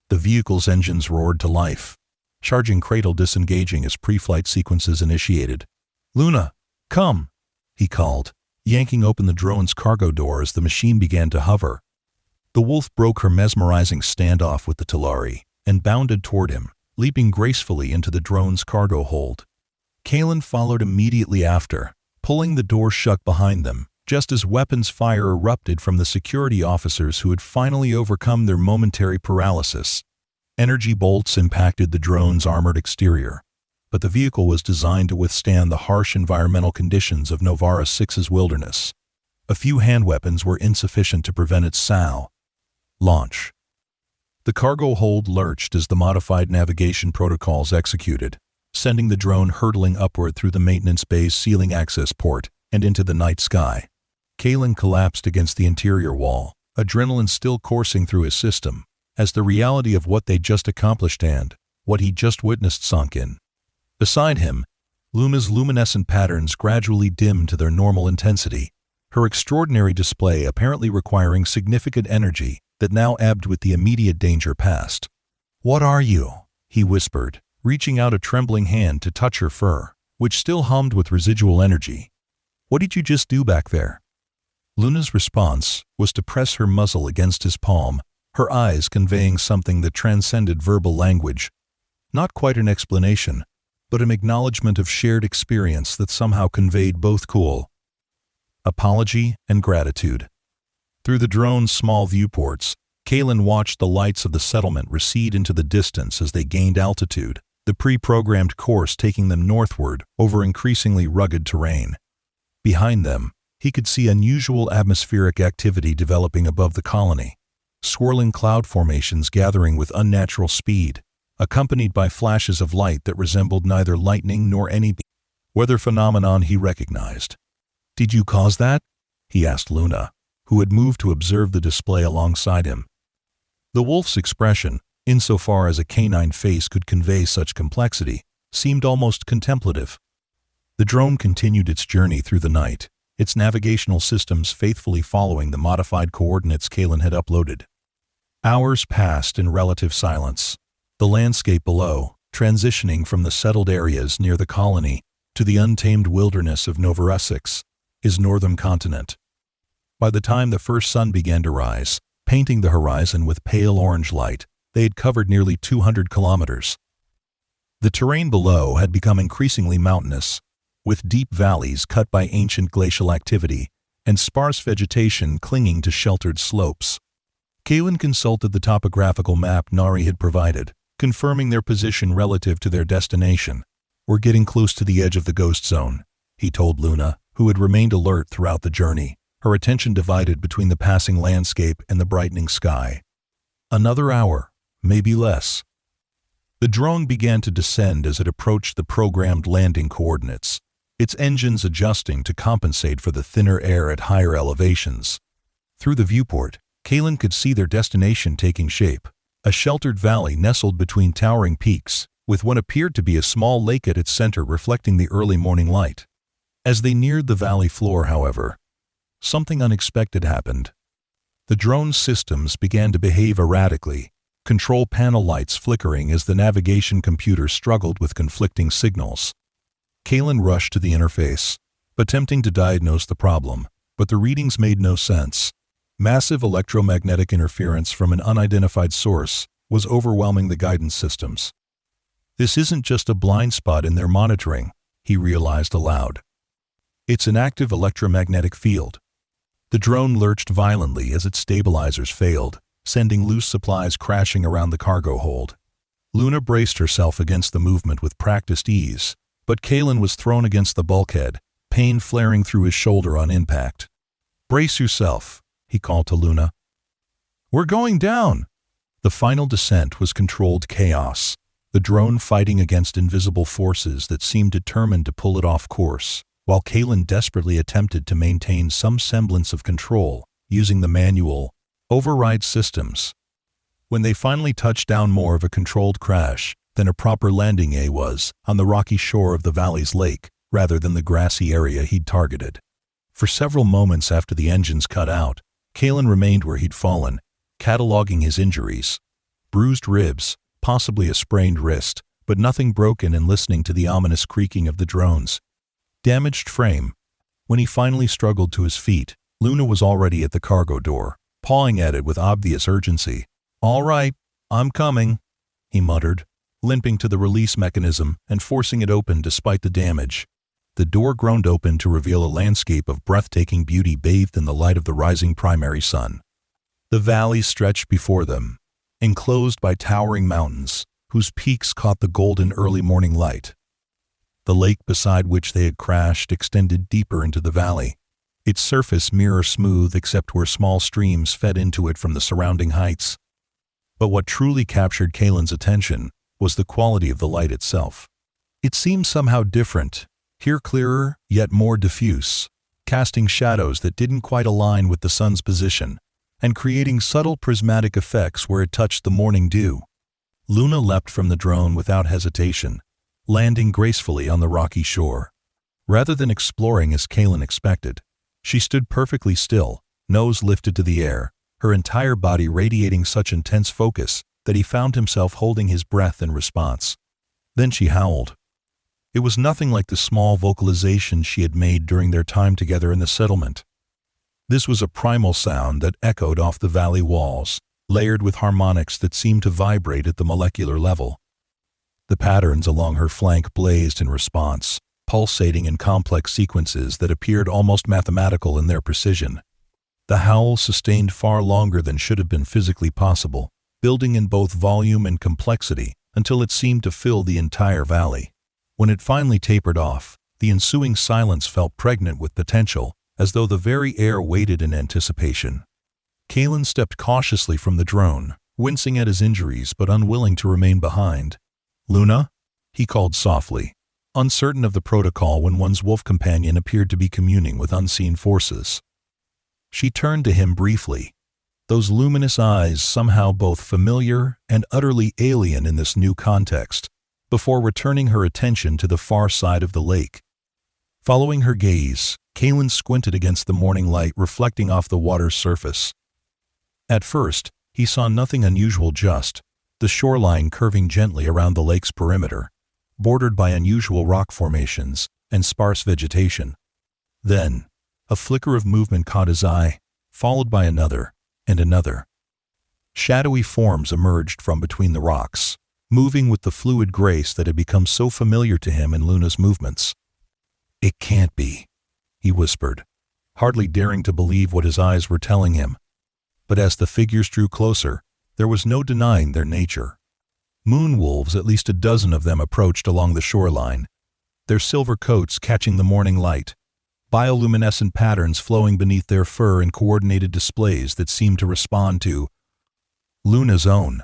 The vehicle's engines roared to life, charging cradle disengaging as pre-flight sequences initiated. "Luna, come," he called, yanking open the drone's cargo door as the machine began to hover. The wolf broke her mesmerizing standoff with the Talari and bounded toward him, leaping gracefully into the drone's cargo hold. Kalen followed immediately after, pulling the door shut behind them, just as weapons fire erupted from the security officers who had finally overcome their momentary paralysis. Energy bolts impacted the drone's armored exterior, but the vehicle was designed to withstand the harsh environmental conditions of Novara 6's wilderness. A few hand weapons were insufficient to prevent its launch. The cargo hold lurched as the modified navigation protocols executed, sending the drone hurtling upward through the maintenance bay's ceiling access port and into the night sky. Kalen collapsed against the interior wall, adrenaline still coursing through his system, as the reality of what they'd just accomplished and what he'd just witnessed sunk in. Beside him, Luna's luminescent patterns gradually dimmed to their normal intensity, her extraordinary display apparently requiring significant energy that now ebbed with the immediate danger past. "What are you?" he whispered, reaching out a trembling hand to touch her fur, which still hummed with residual energy. "What did you just do back there?" Luna's response was to press her muzzle against his palm, her eyes conveying something that transcended verbal language. Not quite an explanation, but an acknowledgement of shared experience that somehow conveyed both cool apology and gratitude. Through the drone's small viewports, Kalen watched the lights of the settlement recede into the distance as they gained altitude, the pre-programmed course taking them northward over increasingly rugged terrain. Behind them, he could see unusual atmospheric activity developing above the colony, swirling cloud formations gathering with unnatural speed, accompanied by flashes of light that resembled neither lightning nor any weather phenomenon he recognized. "Did you cause that?" he asked Luna, who had moved to observe the display alongside him. The wolf's expression, insofar as a canine face could convey such complexity, seemed almost contemplative. The drone continued its journey through the night, its navigational systems faithfully following the modified coordinates Kalen had uploaded. Hours passed in relative silence, the landscape below transitioning from the settled areas near the colony to the untamed wilderness of Novara 6, his northern continent. By the time the first sun began to rise, painting the horizon with pale orange light, they had covered nearly 200 kilometers. The terrain below had become increasingly mountainous, with deep valleys cut by ancient glacial activity and sparse vegetation clinging to sheltered slopes. Kalen consulted the topographical map Nari had provided, confirming their position relative to their destination. "We're getting close to the edge of the ghost zone," he told Luna, who had remained alert throughout the journey, her attention divided between the passing landscape and the brightening sky. "Another hour, maybe less." The drone began to descend as it approached the programmed landing coordinates, its engines adjusting to compensate for the thinner air at higher elevations. Through the viewport, Kalen could see their destination taking shape, a sheltered valley nestled between towering peaks, with what appeared to be a small lake at its center reflecting the early morning light. As they neared the valley floor, however, something unexpected happened. The drone's systems began to behave erratically, control panel lights flickering as the navigation computer struggled with conflicting signals. Kalen rushed to the interface, attempting to diagnose the problem, but the readings made no sense. Massive electromagnetic interference from an unidentified source was overwhelming the guidance systems. "This isn't just a blind spot in their monitoring," he realized aloud. "It's an active electromagnetic field." The drone lurched violently as its stabilizers failed, sending loose supplies crashing around the cargo hold. Luna braced herself against the movement with practiced ease, but Kalen was thrown against the bulkhead, pain flaring through his shoulder on impact. "Brace yourself," he called to Luna. "We're going down!" The final descent was controlled chaos, the drone fighting against invisible forces that seemed determined to pull it off course, while Kalen desperately attempted to maintain some semblance of control using the manual override systems. When they finally touched down, more of a controlled crash than a proper landing was on the rocky shore of the valley's lake rather than the grassy area he'd targeted. For several moments after the engines cut out, Kalen remained where he'd fallen, cataloging his injuries. Bruised ribs, possibly a sprained wrist, but nothing broken, and listening to the ominous creaking of the drone's damaged frame. When he finally struggled to his feet, Luna was already at the cargo door, pawing at it with obvious urgency. "All right, I'm coming," he muttered, limping to the release mechanism and forcing it open despite the damage. The door groaned open to reveal a landscape of breathtaking beauty bathed in the light of the rising primary sun. The valley stretched before them, enclosed by towering mountains, whose peaks caught the golden early morning light. The lake beside which they had crashed extended deeper into the valley, its surface mirror smooth except where small streams fed into it from the surrounding heights. But what truly captured Kalen's attention was the quality of the light itself. It seemed somehow different, here clearer, yet more diffuse, casting shadows that didn't quite align with the sun's position, and creating subtle prismatic effects where it touched the morning dew. Luna leapt from the drone without hesitation, landing gracefully on the rocky shore. Rather than exploring as Kalen expected, she stood perfectly still, nose lifted to the air, her entire body radiating such intense focus that he found himself holding his breath in response. Then she howled. It was nothing like the small vocalizations she had made during their time together in the settlement. This was a primal sound that echoed off the valley walls, layered with harmonics that seemed to vibrate at the molecular level. The patterns along her flank blazed in response, pulsating in complex sequences that appeared almost mathematical in their precision. The howl sustained far longer than should have been physically possible, building in both volume and complexity until it seemed to fill the entire valley. When it finally tapered off, the ensuing silence felt pregnant with potential, as though the very air waited in anticipation. Kalen stepped cautiously from the drone, wincing at his injuries but unwilling to remain behind. "Luna?" he called softly, uncertain of the protocol when one's wolf companion appeared to be communing with unseen forces. She turned to him briefly, those luminous eyes somehow both familiar and utterly alien in this new context, before returning her attention to the far side of the lake. Following her gaze, Kalen squinted against the morning light reflecting off the water's surface. At first, he saw nothing unusual, just the shoreline curving gently around the lake's perimeter, bordered by unusual rock formations and sparse vegetation. Then, a flicker of movement caught his eye, followed by another and another. Shadowy forms emerged from between the rocks, moving with the fluid grace that had become so familiar to him in Luna's movements. "It can't be," he whispered, hardly daring to believe what his eyes were telling him. But as the figures drew closer, there was no denying their nature. Moon wolves, at least a dozen of them, approached along the shoreline, their silver coats catching the morning light, bioluminescent patterns flowing beneath their fur in coordinated displays that seemed to respond to Luna's own.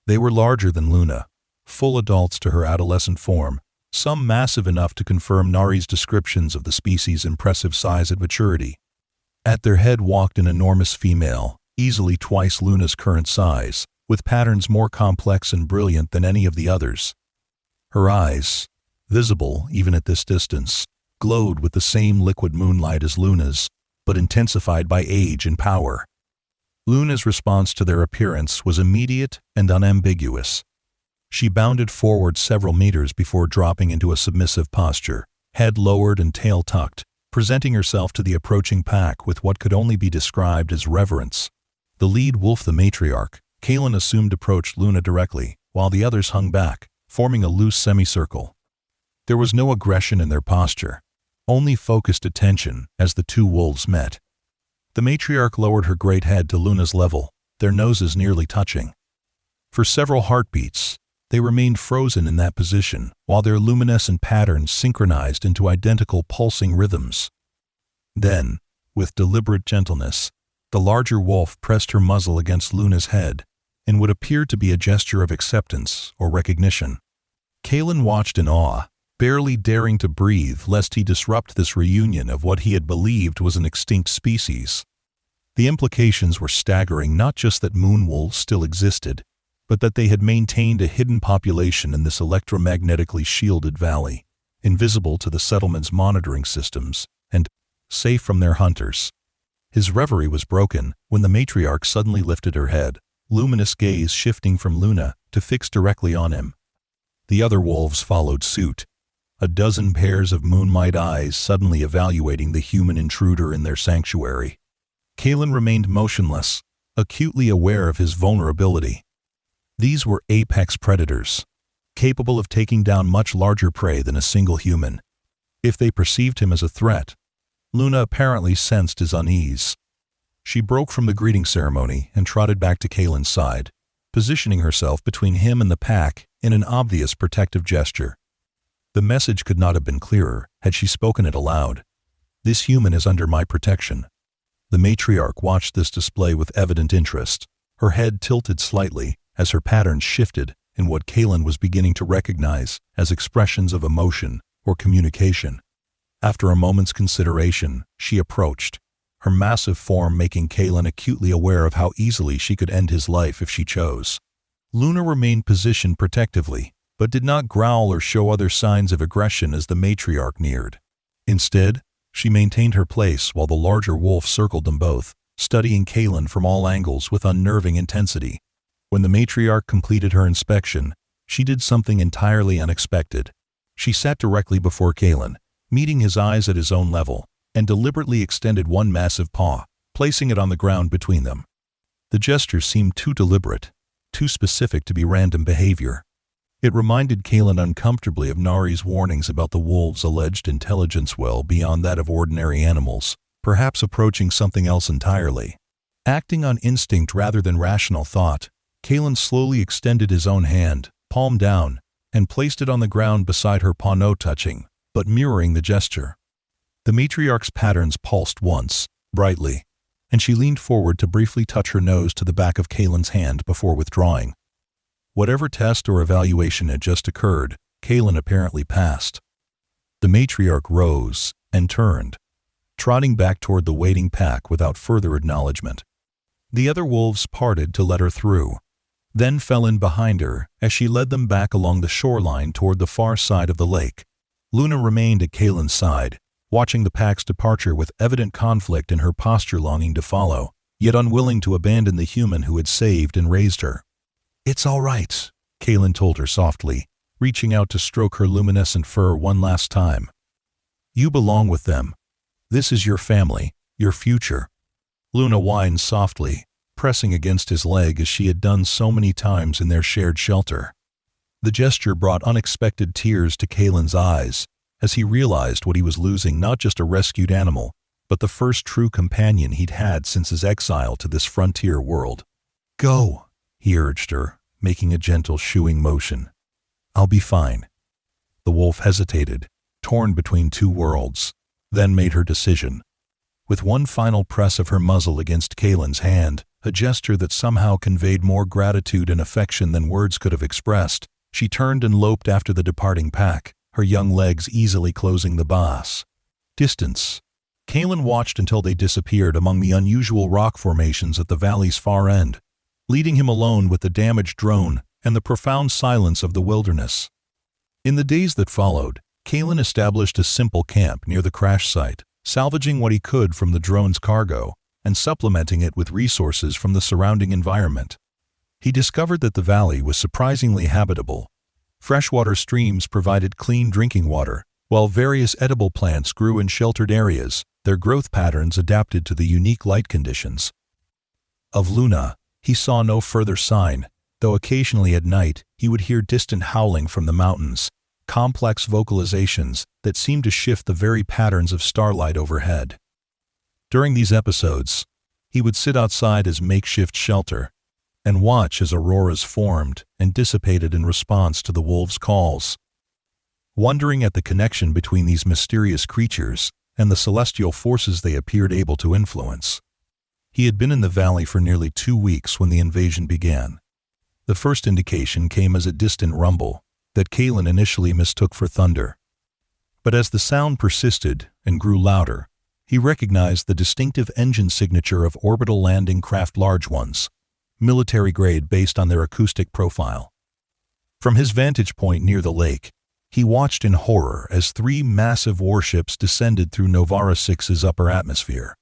They were larger than Luna, full adults to her adolescent form, some massive enough to confirm Nari's descriptions of the species' impressive size and maturity. At their head walked an enormous female, easily twice Luna's current size, with patterns more complex and brilliant than any of the others. Her eyes, visible even at this distance, glowed with the same liquid moonlight as Luna's, but intensified by age and power. Luna's response to their appearance was immediate and unambiguous. She bounded forward several meters before dropping into a submissive posture, head lowered and tail tucked, presenting herself to the approaching pack with what could only be described as reverence. The lead wolf, the matriarch, Kalen assumed, approached Luna directly, while the others hung back, forming a loose semicircle. There was no aggression in their posture, only focused attention as the two wolves met. The matriarch lowered her great head to Luna's level, their noses nearly touching. For several heartbeats, they remained frozen in that position, while their luminescent patterns synchronized into identical pulsing rhythms. Then, with deliberate gentleness, the larger wolf pressed her muzzle against Luna's head in what appeared to be a gesture of acceptance or recognition. Kalen watched in awe, barely daring to breathe lest he disrupt this reunion of what he had believed was an extinct species. The implications were staggering, not just that moon wolves still existed, but that they had maintained a hidden population in this electromagnetically shielded valley, invisible to the settlement's monitoring systems, and safe from their hunters. His reverie was broken when the matriarch suddenly lifted her head, luminous gaze shifting from Luna to fix directly on him. The other wolves followed suit, a dozen pairs of moonlight eyes suddenly evaluating the human intruder in their sanctuary. Kalen remained motionless, acutely aware of his vulnerability. These were apex predators, capable of taking down much larger prey than a single human. If they perceived him as a threat, Luna apparently sensed his unease. She broke from the greeting ceremony and trotted back to Kalen's side, positioning herself between him and the pack in an obvious protective gesture. The message could not have been clearer had she spoken it aloud. "This human is under my protection." The matriarch watched this display with evident interest, her head tilted slightly as her patterns shifted in what Kalen was beginning to recognize as expressions of emotion or communication. After a moment's consideration, she approached, her massive form making Kalen acutely aware of how easily she could end his life if she chose. Luna remained positioned protectively, but did not growl or show other signs of aggression as the matriarch neared. Instead, she maintained her place while the larger wolf circled them both, studying Kalen from all angles with unnerving intensity. When the matriarch completed her inspection, she did something entirely unexpected. She sat directly before Kalen, meeting his eyes at his own level, and deliberately extended one massive paw, placing it on the ground between them. The gesture seemed too deliberate, too specific to be random behavior. It reminded Kalen uncomfortably of Nari's warnings about the wolves' alleged intelligence well beyond that of ordinary animals, perhaps approaching something else entirely. Acting on instinct rather than rational thought, Kalen slowly extended his own hand, palm down, and placed it on the ground beside her paw, no touching, but mirroring the gesture. The matriarch's patterns pulsed once, brightly, and she leaned forward to briefly touch her nose to the back of Kalen's hand before withdrawing. Whatever test or evaluation had just occurred, Kalen apparently passed. The matriarch rose and turned, trotting back toward the waiting pack without further acknowledgement. The other wolves parted to let her through, then fell in behind her as she led them back along the shoreline toward the far side of the lake. Luna remained at Kalen's side, watching the pack's departure with evident conflict in her posture, longing to follow, yet unwilling to abandon the human who had saved and raised her. "It's all right," Kalen told her softly, reaching out to stroke her luminescent fur one last time. "You belong with them. This is your family, your future." Luna whined softly, pressing against his leg as she had done so many times in their shared shelter. The gesture brought unexpected tears to Kalen's eyes as he realized what he was losing: not just a rescued animal, but the first true companion he'd had since his exile to this frontier world. "Go," he urged her, making a gentle shooing motion. "I'll be fine." The wolf hesitated, torn between two worlds, then made her decision. With one final press of her muzzle against Kalen's hand, a gesture that somehow conveyed more gratitude and affection than words could have expressed, she turned and loped after the departing pack, her young legs easily closing the bars. Distance. Kalen watched until they disappeared among the unusual rock formations at the valley's far end, leaving him alone with the damaged drone and the profound silence of the wilderness. In the days that followed, Kalen established a simple camp near the crash site, salvaging what he could from the drone's cargo and supplementing it with resources from the surrounding environment. He discovered that the valley was surprisingly habitable. Freshwater streams provided clean drinking water, while various edible plants grew in sheltered areas, their growth patterns adapted to the unique light conditions. Of Luna, he saw no further sign, though occasionally at night he would hear distant howling from the mountains, complex vocalizations that seemed to shift the very patterns of starlight overhead. During these episodes, he would sit outside his makeshift shelter and watch as auroras formed and dissipated in response to the wolves' calls. Wondering at the connection between these mysterious creatures and the celestial forces they appeared able to influence. He had been in the valley for nearly 2 weeks when the invasion began. The first indication came as a distant rumble that Kalen initially mistook for thunder. But as the sound persisted and grew louder, he recognized the distinctive engine signature of orbital landing craft, large ones, military grade based on their acoustic profile. From his vantage point near the lake, he watched in horror as 3 massive warships descended through Novara 6's upper atmosphere.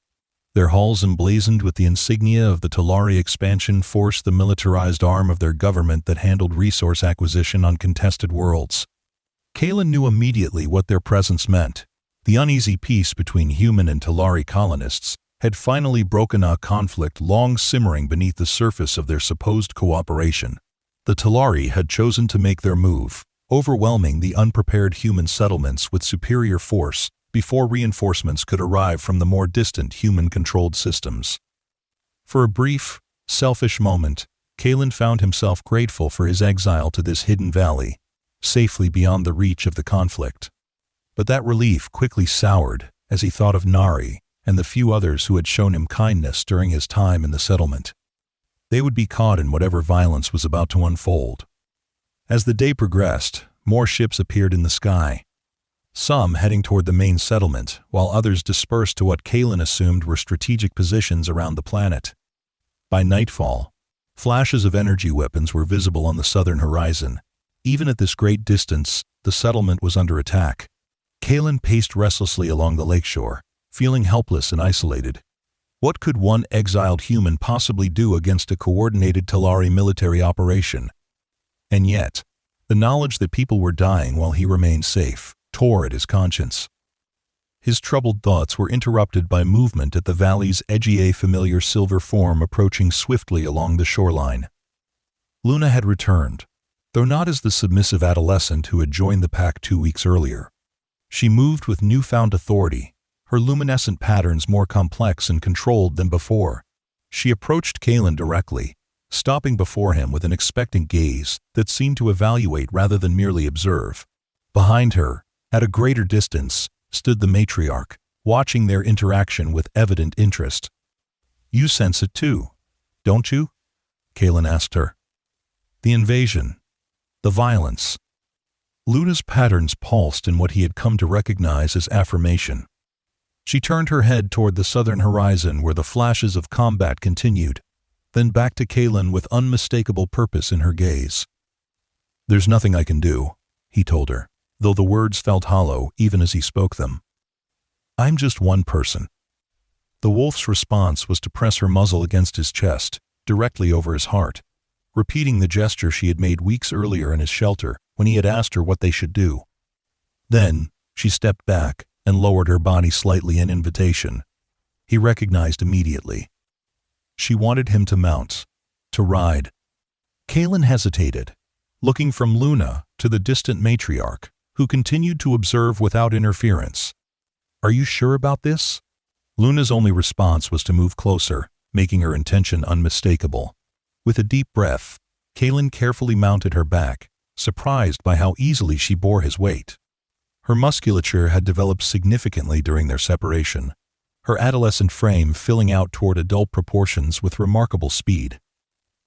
Their hulls emblazoned with the insignia of the Talari Expansion Force, the militarized arm of their government that handled resource acquisition on contested worlds. Kalen knew immediately what their presence meant. The uneasy peace between human and Talari colonists had finally broken a conflict long simmering beneath the surface of their supposed cooperation. The Talari had chosen to make their move, overwhelming the unprepared human settlements with superior force before reinforcements could arrive from the more distant human-controlled systems. For a brief, selfish moment, Kalen found himself grateful for his exile to this hidden valley, safely beyond the reach of the conflict. But that relief quickly soured as he thought of Nari and the few others who had shown him kindness during his time in the settlement. They would be caught in whatever violence was about to unfold. As the day progressed, more ships appeared in the sky, some heading toward the main settlement, while others dispersed to what Kalen assumed were strategic positions around the planet. By nightfall, flashes of energy weapons were visible on the southern horizon. Even at this great distance, the settlement was under attack. Kalen paced restlessly along the lakeshore, feeling helpless and isolated. What could one exiled human possibly do against a coordinated Talari military operation? And yet, the knowledge that people were dying while he remained safe tore at his conscience. His troubled thoughts were interrupted by movement at the valley's edge, a familiar silver form approaching swiftly along the shoreline. Luna had returned, though not as the submissive adolescent who had joined the pack 2 weeks earlier. She moved with newfound authority, her luminescent patterns more complex and controlled than before. She approached Kalen directly, stopping before him with an expectant gaze that seemed to evaluate rather than merely observe. Behind her, at a greater distance, stood the matriarch, watching their interaction with evident interest. "You sense it too, don't you?" Kalen asked her. The invasion, the violence. Luna's patterns pulsed in what he had come to recognize as affirmation. She turned her head toward the southern horizon where the flashes of combat continued, then back to Kalen with unmistakable purpose in her gaze. "There's nothing I can do," he told her, though the words felt hollow even as he spoke them. "I'm just one person." The wolf's response was to press her muzzle against his chest, directly over his heart, repeating the gesture she had made weeks earlier in his shelter when he had asked her what they should do. Then, she stepped back and lowered her body slightly in invitation. He recognized immediately. She wanted him to mount, to ride. Kalen hesitated, looking from Luna to the distant matriarch, who continued to observe without interference. "Are you sure about this?" Luna's only response was to move closer, making her intention unmistakable. With a deep breath, Kalen carefully mounted her back, surprised by how easily she bore his weight. Her musculature had developed significantly during their separation, her adolescent frame filling out toward adult proportions with remarkable speed.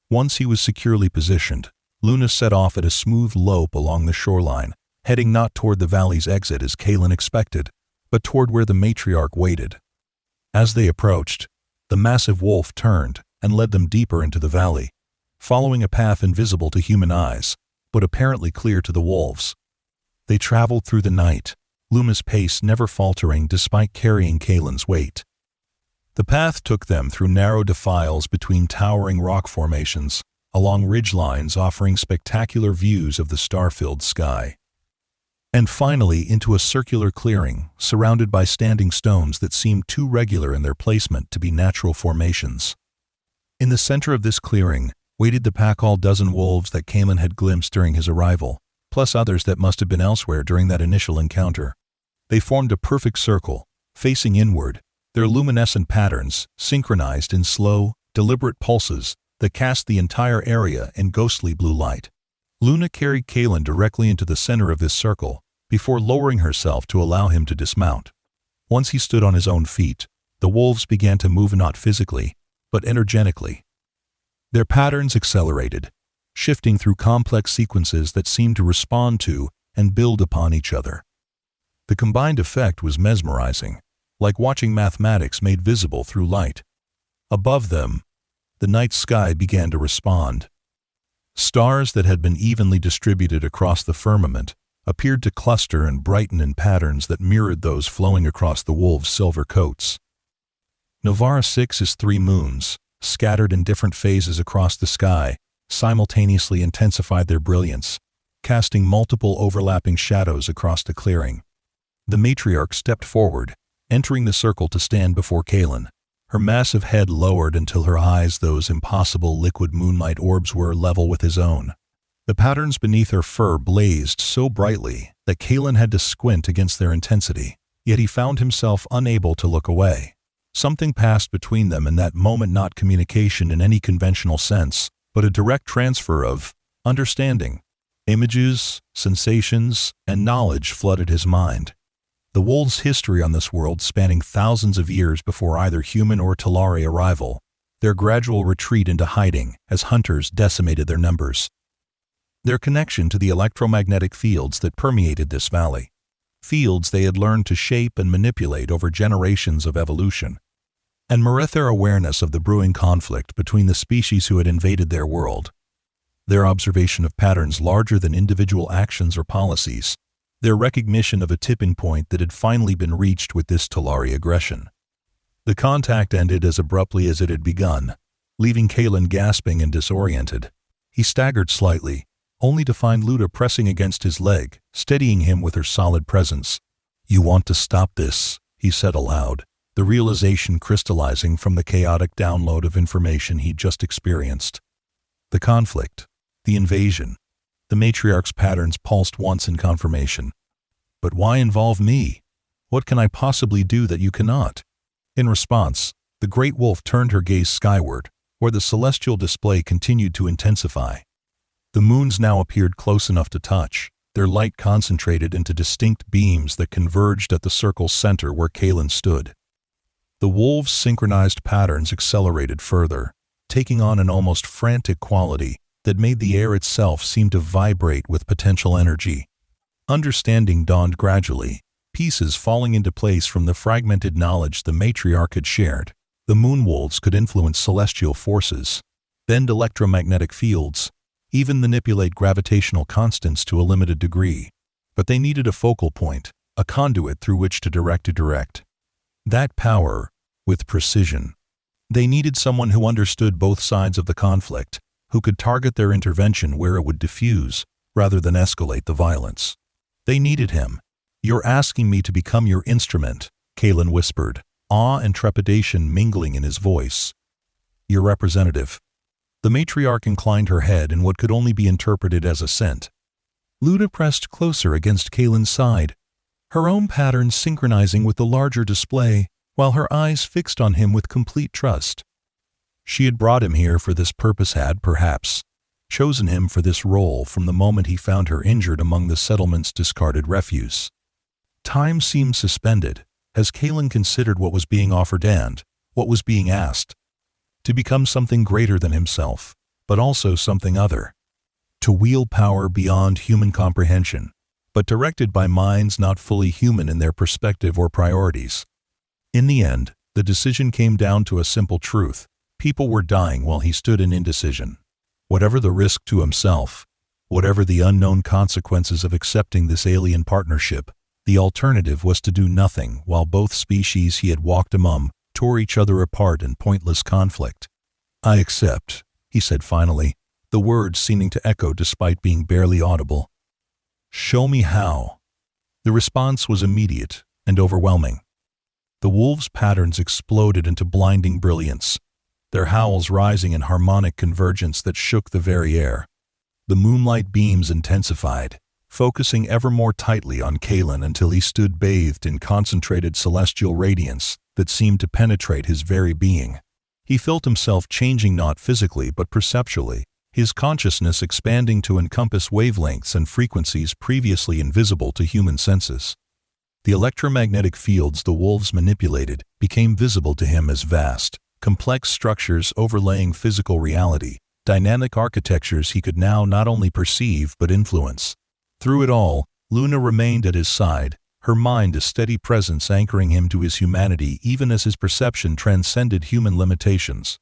Once he was securely positioned, Luna set off at a smooth lope along the shoreline, heading not toward the valley's exit as Kalen expected, but toward where the matriarch waited. As they approached, the massive wolf turned and led them deeper into the valley, following a path invisible to human eyes, but apparently clear to the wolves. They traveled through the night, Luna's pace never faltering despite carrying Kalen's weight. The path took them through narrow defiles between towering rock formations, along ridgelines offering spectacular views of the star-filled sky, and finally into a circular clearing surrounded by standing stones that seemed too regular in their placement to be natural formations. In the center of this clearing waited the pack-all-dozen wolves that Kalen had glimpsed during his arrival, plus others that must have been elsewhere during that initial encounter. They formed a perfect circle, facing inward, their luminescent patterns synchronized in slow, deliberate pulses that cast the entire area in ghostly blue light. Luna carried Kalen directly into the center of this circle, before lowering herself to allow him to dismount. Once he stood on his own feet, the wolves began to move not physically, but energetically. Their patterns accelerated, shifting through complex sequences that seemed to respond to and build upon each other. The combined effect was mesmerizing, like watching mathematics made visible through light. Above them, the night sky began to respond. Stars that had been evenly distributed across the firmament appeared to cluster and brighten in patterns that mirrored those flowing across the wolves' silver coats. Novara 6's 3 moons, scattered in different phases across the sky, simultaneously intensified their brilliance, casting multiple overlapping shadows across the clearing. The matriarch stepped forward, entering the circle to stand before Kalen. Her massive head lowered until her eyes, those impossible liquid moonlight orbs, were level with his own. The patterns beneath her fur blazed so brightly that Kalen had to squint against their intensity, yet he found himself unable to look away. Something passed between them in that moment, not communication in any conventional sense, but a direct transfer of understanding. Images, sensations, and knowledge flooded his mind. The wolves' history on this world spanning thousands of years before either human or Talari arrival, their gradual retreat into hiding as hunters decimated their numbers. Their connection to the electromagnetic fields that permeated this valley, fields they had learned to shape and manipulate over generations of evolution, and Marether awareness of the brewing conflict between the species who had invaded their world. Their observation of patterns larger than individual actions or policies, their recognition of a tipping point that had finally been reached with this Talari aggression. The contact ended as abruptly as it had begun, leaving Kalen gasping and disoriented. He staggered slightly, only to find Luna pressing against his leg, steadying him with her solid presence. "You want to stop this," he said aloud, the realization crystallizing from the chaotic download of information he'd just experienced. The conflict, the invasion, the matriarch's patterns pulsed once in confirmation. "But why involve me? What can I possibly do that you cannot?" In response, the great wolf turned her gaze skyward, where the celestial display continued to intensify. The moons now appeared close enough to touch, their light concentrated into distinct beams that converged at the circle's center where Kalen stood. The wolves' synchronized patterns accelerated further, taking on an almost frantic quality that made the air itself seem to vibrate with potential energy. Understanding dawned gradually, pieces falling into place from the fragmented knowledge the matriarch had shared. The moon wolves could influence celestial forces, bend electromagnetic fields, even manipulate gravitational constants to a limited degree. But they needed a focal point, a conduit through which to direct that power with precision. They needed someone who understood both sides of the conflict, who could target their intervention where it would diffuse, rather than escalate the violence. They needed him. "You're asking me to become your instrument," Kalen whispered, awe and trepidation mingling in his voice. "Your representative." The matriarch inclined her head in what could only be interpreted as assent. Luna pressed closer against Kalen's side, her own patterns synchronizing with the larger display, while her eyes fixed on him with complete trust. She had brought him here for this purpose, had, perhaps, chosen him for this role from the moment he found her injured among the settlement's discarded refuse. Time seemed suspended, as Kalen considered what was being offered and what was being asked. To become something greater than himself, but also something other. To wield power beyond human comprehension, but directed by minds not fully human in their perspective or priorities. In the end, the decision came down to a simple truth. People were dying while he stood in indecision. Whatever the risk to himself, whatever the unknown consequences of accepting this alien partnership, the alternative was to do nothing while both species he had walked among tore each other apart in pointless conflict. "I accept," he said finally, the words seeming to echo despite being barely audible. "Show me how." The response was immediate and overwhelming. The wolves' patterns exploded into blinding brilliance, their howls rising in harmonic convergence that shook the very air. The moonlight beams intensified, focusing ever more tightly on Kalen until he stood bathed in concentrated celestial radiance that seemed to penetrate his very being. He felt himself changing not physically but perceptually, his consciousness expanding to encompass wavelengths and frequencies previously invisible to human senses. The electromagnetic fields the wolves manipulated became visible to him as vast, complex structures overlaying physical reality, dynamic architectures he could now not only perceive but influence. Through it all, Luna remained at his side, her mind a steady presence anchoring him to his humanity even as his perception transcended human limitations.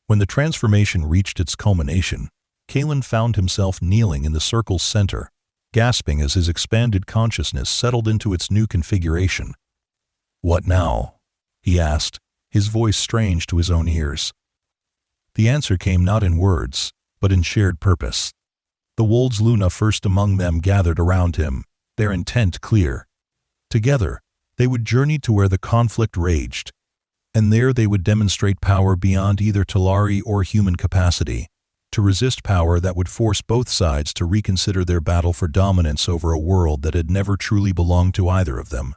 When the transformation reached its culmination, Kalen found himself kneeling in the circle's center, gasping as his expanded consciousness settled into its new configuration. "What now?" he asked, his voice strange to his own ears. The answer came not in words, but in shared purpose. The wolves, Luna first among them, gathered around him, their intent clear. Together, they would journey to where the conflict raged, and there they would demonstrate power beyond either Talari or human capacity, to resist power that would force both sides to reconsider their battle for dominance over a world that had never truly belonged to either of them.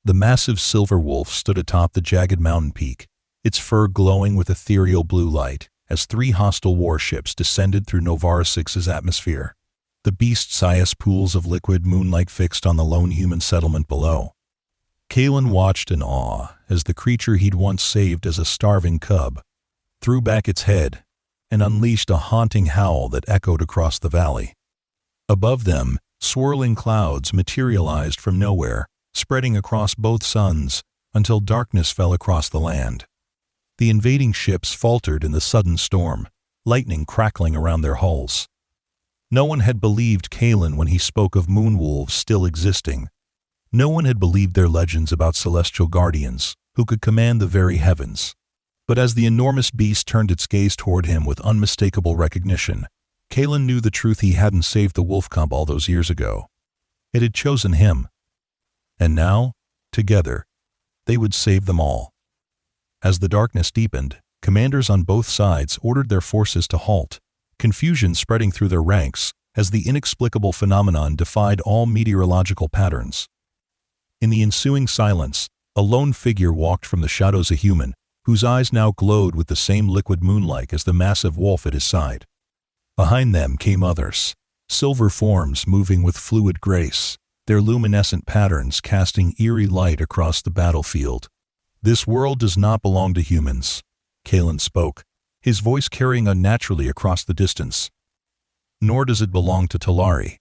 The massive silver wolf stood atop the jagged mountain peak, its fur glowing with ethereal blue light, as 3 hostile warships descended through Novara 6's atmosphere. The beast's eyes pools of liquid moonlight fixed on the lone human settlement below. Kalen watched in awe as the creature he'd once saved as a starving cub threw back its head and unleashed a haunting howl that echoed across the valley. Above them, swirling clouds materialized from nowhere, spreading across both suns until darkness fell across the land. The invading ships faltered in the sudden storm, lightning crackling around their hulls. No one had believed Kalen when he spoke of moonwolves still existing. No one had believed their legends about celestial guardians who could command the very heavens. But as the enormous beast turned its gaze toward him with unmistakable recognition, Kalen knew the truth: he hadn't saved the wolf cub all those years ago. It had chosen him. And now, together, they would save them all. As the darkness deepened, commanders on both sides ordered their forces to halt, confusion spreading through their ranks as the inexplicable phenomenon defied all meteorological patterns. In the ensuing silence, a lone figure walked from the shadows, a human, whose eyes now glowed with the same liquid moonlight as the massive wolf at his side. Behind them came others, silver forms moving with fluid grace, their luminescent patterns casting eerie light across the battlefield. "This world does not belong to humans," Kalen spoke, his voice carrying unnaturally across the distance. "Nor does it belong to Talari."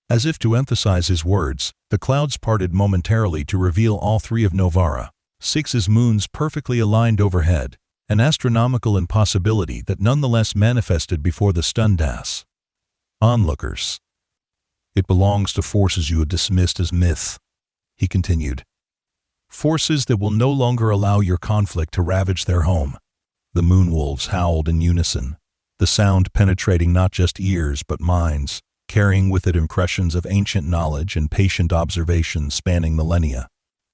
As if to emphasize his words, the clouds parted momentarily to reveal all 3 of Novara 6's moons perfectly aligned overhead, an astronomical impossibility that nonetheless manifested before the stunned onlookers. "It belongs to forces you had dismissed as myth," he continued. "Forces that will no longer allow your conflict to ravage their home." The moonwolves howled in unison, the sound penetrating not just ears but minds, carrying with it impressions of ancient knowledge and patient observation spanning millennia.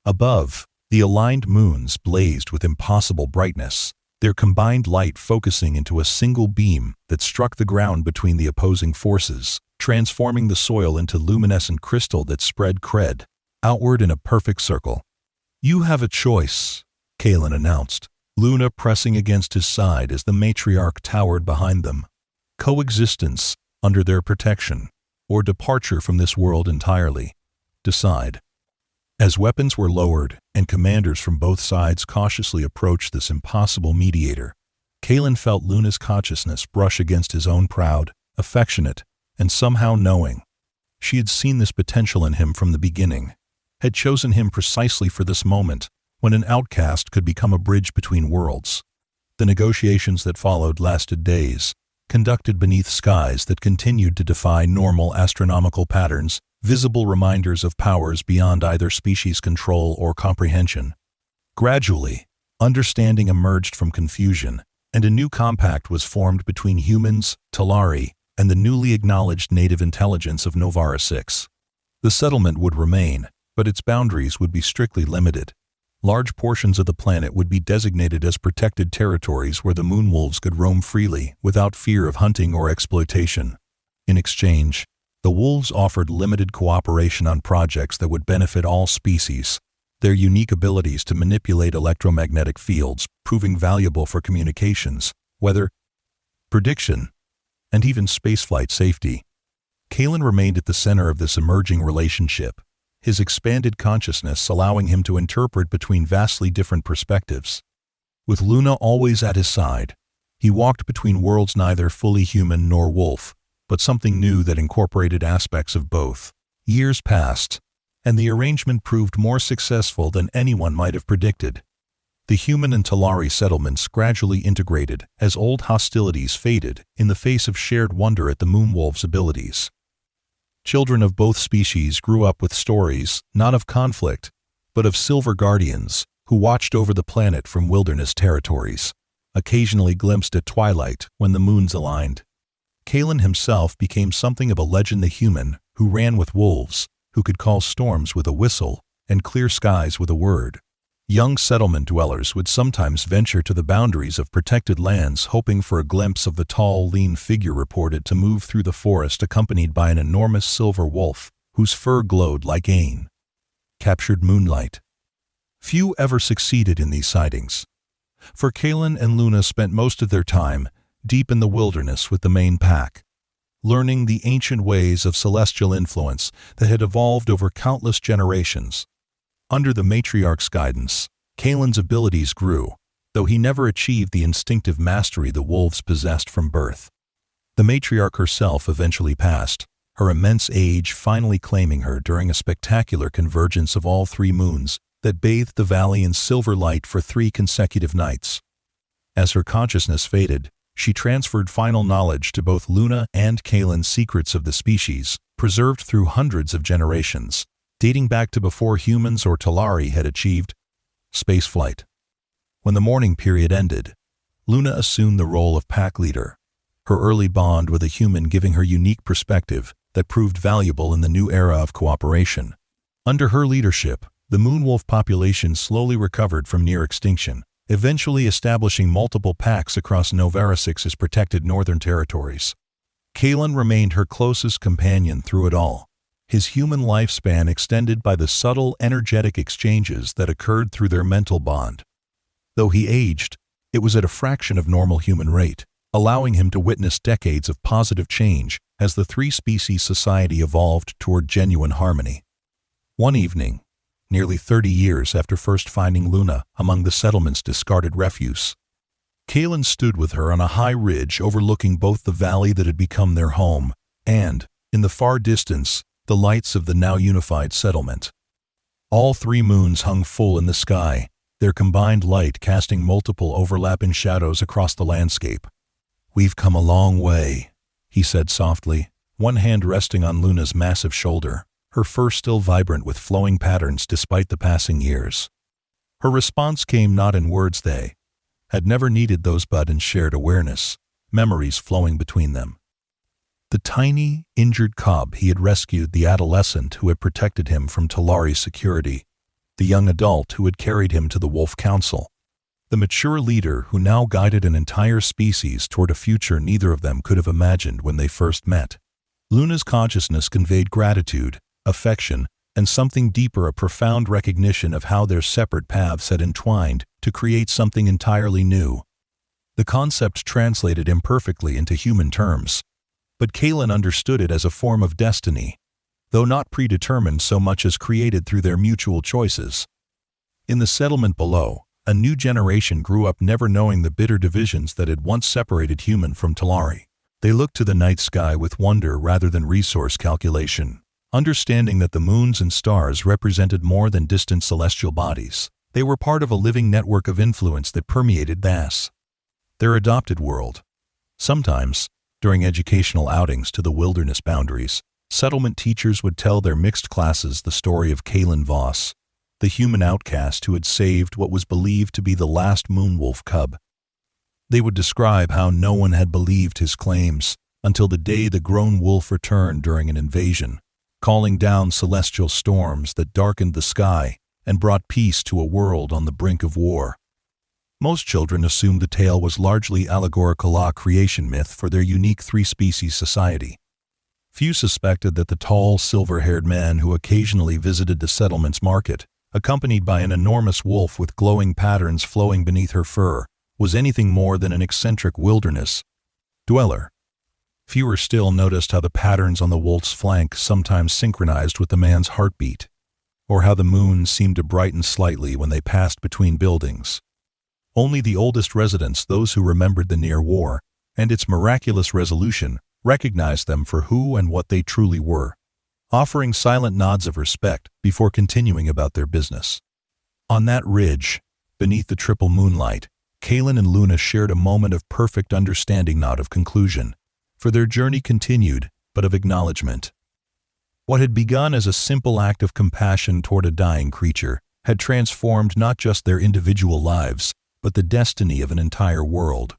Above, the aligned moons blazed with impossible brightness, their combined light focusing into a single beam that struck the ground between the opposing forces, transforming the soil into luminescent crystal that spread outward in a perfect circle. "You have a choice," Kalen announced, Luna pressing against his side as the matriarch towered behind them. "Coexistence under their protection, or departure from this world entirely. Decide." As weapons were lowered and commanders from both sides cautiously approached this impossible mediator, Kalen felt Luna's consciousness brush against his own, proud, affectionate, and somehow knowing. She had seen this potential in him from the beginning, had chosen him precisely for this moment, when an outcast could become a bridge between worlds. The negotiations that followed lasted days, conducted beneath skies that continued to defy normal astronomical patterns, visible reminders of powers beyond either species' control or comprehension. Gradually, understanding emerged from confusion, and a new compact was formed between humans, Talari, and the newly acknowledged native intelligence of Novara 6. The settlement would remain, but its boundaries would be strictly limited. Large portions of the planet would be designated as protected territories where the moonwolves could roam freely without fear of hunting or exploitation. In exchange, the wolves offered limited cooperation on projects that would benefit all species, their unique abilities to manipulate electromagnetic fields proving valuable for communications, weather prediction, and even spaceflight safety. Kalen remained at the center of this emerging relationship, his expanded consciousness allowing him to interpret between vastly different perspectives. With Luna always at his side, he walked between worlds neither fully human nor wolf, but something new that incorporated aspects of both. Years passed, and the arrangement proved more successful than anyone might have predicted. The human and Talari settlements gradually integrated as old hostilities faded in the face of shared wonder at the moonwolves' abilities. Children of both species grew up with stories, not of conflict, but of silver guardians who watched over the planet from wilderness territories, occasionally glimpsed at twilight when the moons aligned. Kalen himself became something of a legend, the human who ran with wolves, who could call storms with a whistle and clear skies with a word. Young settlement dwellers would sometimes venture to the boundaries of protected lands hoping for a glimpse of the tall, lean figure reported to move through the forest accompanied by an enormous silver wolf whose fur glowed like captured moonlight. Few ever succeeded in these sightings, for Kalen and Luna spent most of their time deep in the wilderness with the main pack, learning the ancient ways of celestial influence that had evolved over countless generations. Under the matriarch's guidance, Kalen's abilities grew, though he never achieved the instinctive mastery the wolves possessed from birth. The matriarch herself eventually passed, her immense age finally claiming her during a spectacular convergence of all three moons that bathed the valley in silver light for 3 consecutive nights. As her consciousness faded, she transferred final knowledge to both Luna and Kalen, secrets of the species, preserved through hundreds of generations, dating back to before humans or Talari had achieved spaceflight. When the mourning period ended, Luna assumed the role of pack leader, her early bond with a human giving her unique perspective that proved valuable in the new era of cooperation. Under her leadership, the moonwolf population slowly recovered from near extinction, eventually establishing multiple packs across Novara 6's protected northern territories. Kalen remained her closest companion through it all, his human lifespan extended by the subtle, energetic exchanges that occurred through their mental bond. Though he aged, it was at a fraction of normal human rate, allowing him to witness decades of positive change as the three-species society evolved toward genuine harmony. One evening, nearly 30 years after first finding Luna among the settlement's discarded refuse, Kalen stood with her on a high ridge overlooking both the valley that had become their home and, in the far distance, the lights of the now unified settlement. All 3 moons hung full in the sky, their combined light casting multiple overlapping shadows across the landscape. "We've come a long way," he said softly, one hand resting on Luna's massive shoulder, her fur still vibrant with flowing patterns despite the passing years. Her response came not in words. They had never needed those but in shared awareness, memories flowing between them. The tiny, injured cub he had rescued, the adolescent who had protected him from Talari's security, the young adult who had carried him to the Wolf Council. the mature leader who now guided an entire species toward a future neither of them could have imagined when they first met. Luna's consciousness conveyed gratitude, affection, and something deeper, a profound recognition of how their separate paths had entwined to create something entirely new. The concept translated imperfectly into human terms, but Kalen understood it as a form of destiny, though not predetermined so much as created through their mutual choices. In the settlement below, a new generation grew up never knowing the bitter divisions that had once separated human from Talari. They looked to the night sky with wonder rather than resource calculation, understanding that the moons and stars represented more than distant celestial bodies. They were part of a living network of influence that permeated their adopted world. Sometimes, during educational outings to the wilderness boundaries, settlement teachers would tell their mixed classes the story of Kalen Vos, the human outcast who had saved what was believed to be the last moonwolf cub. They would describe how no one had believed his claims until the day the grown wolf returned during an invasion, calling down celestial storms that darkened the sky and brought peace to a world on the brink of war. Most children assumed the tale was largely allegorical, a creation myth for their unique three-species society. Few suspected that the tall, silver-haired man who occasionally visited the settlement's market, accompanied by an enormous wolf with glowing patterns flowing beneath her fur, was anything more than an eccentric wilderness dweller. Fewer still noticed how the patterns on the wolf's flank sometimes synchronized with the man's heartbeat, or how the moon seemed to brighten slightly when they passed between buildings. Only the oldest residents, those who remembered the near war and its miraculous resolution, recognized them for who and what they truly were, offering silent nods of respect before continuing about their business. On that ridge, beneath the triple moonlight, Kalen and Luna shared a moment of perfect understanding, not of conclusion, for their journey continued, but of acknowledgement. What had begun as a simple act of compassion toward a dying creature had transformed not just their individual lives, but the destiny of an entire world.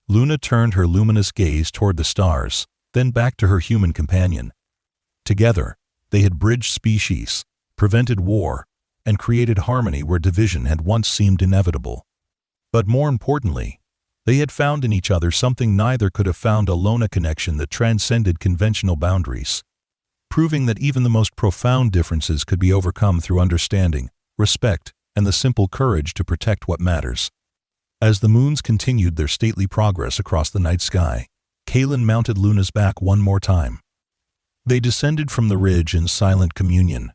Luna turned her luminous gaze toward the stars, then back to her human companion. Together, they had bridged species, prevented war, and created harmony where division had once seemed inevitable. But more importantly, they had found in each other something neither could have found alone, a connection that transcended conventional boundaries, proving that even the most profound differences could be overcome through understanding, respect, and the simple courage to protect what matters. As the moons continued their stately progress across the night sky, Kalen mounted Luna's back one more time. They descended from the ridge in silent communion,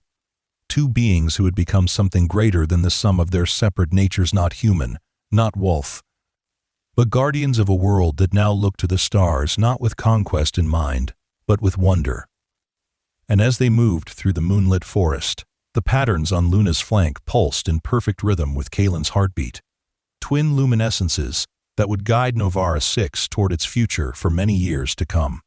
two beings who had become something greater than the sum of their separate natures, not human, not wolf, but guardians of a world that now looked to the stars not with conquest in mind, but with wonder. And as they moved through the moonlit forest, the patterns on Luna's flank pulsed in perfect rhythm with Kalen's heartbeat, twin luminescences that would guide Novara 6 toward its future for many years to come.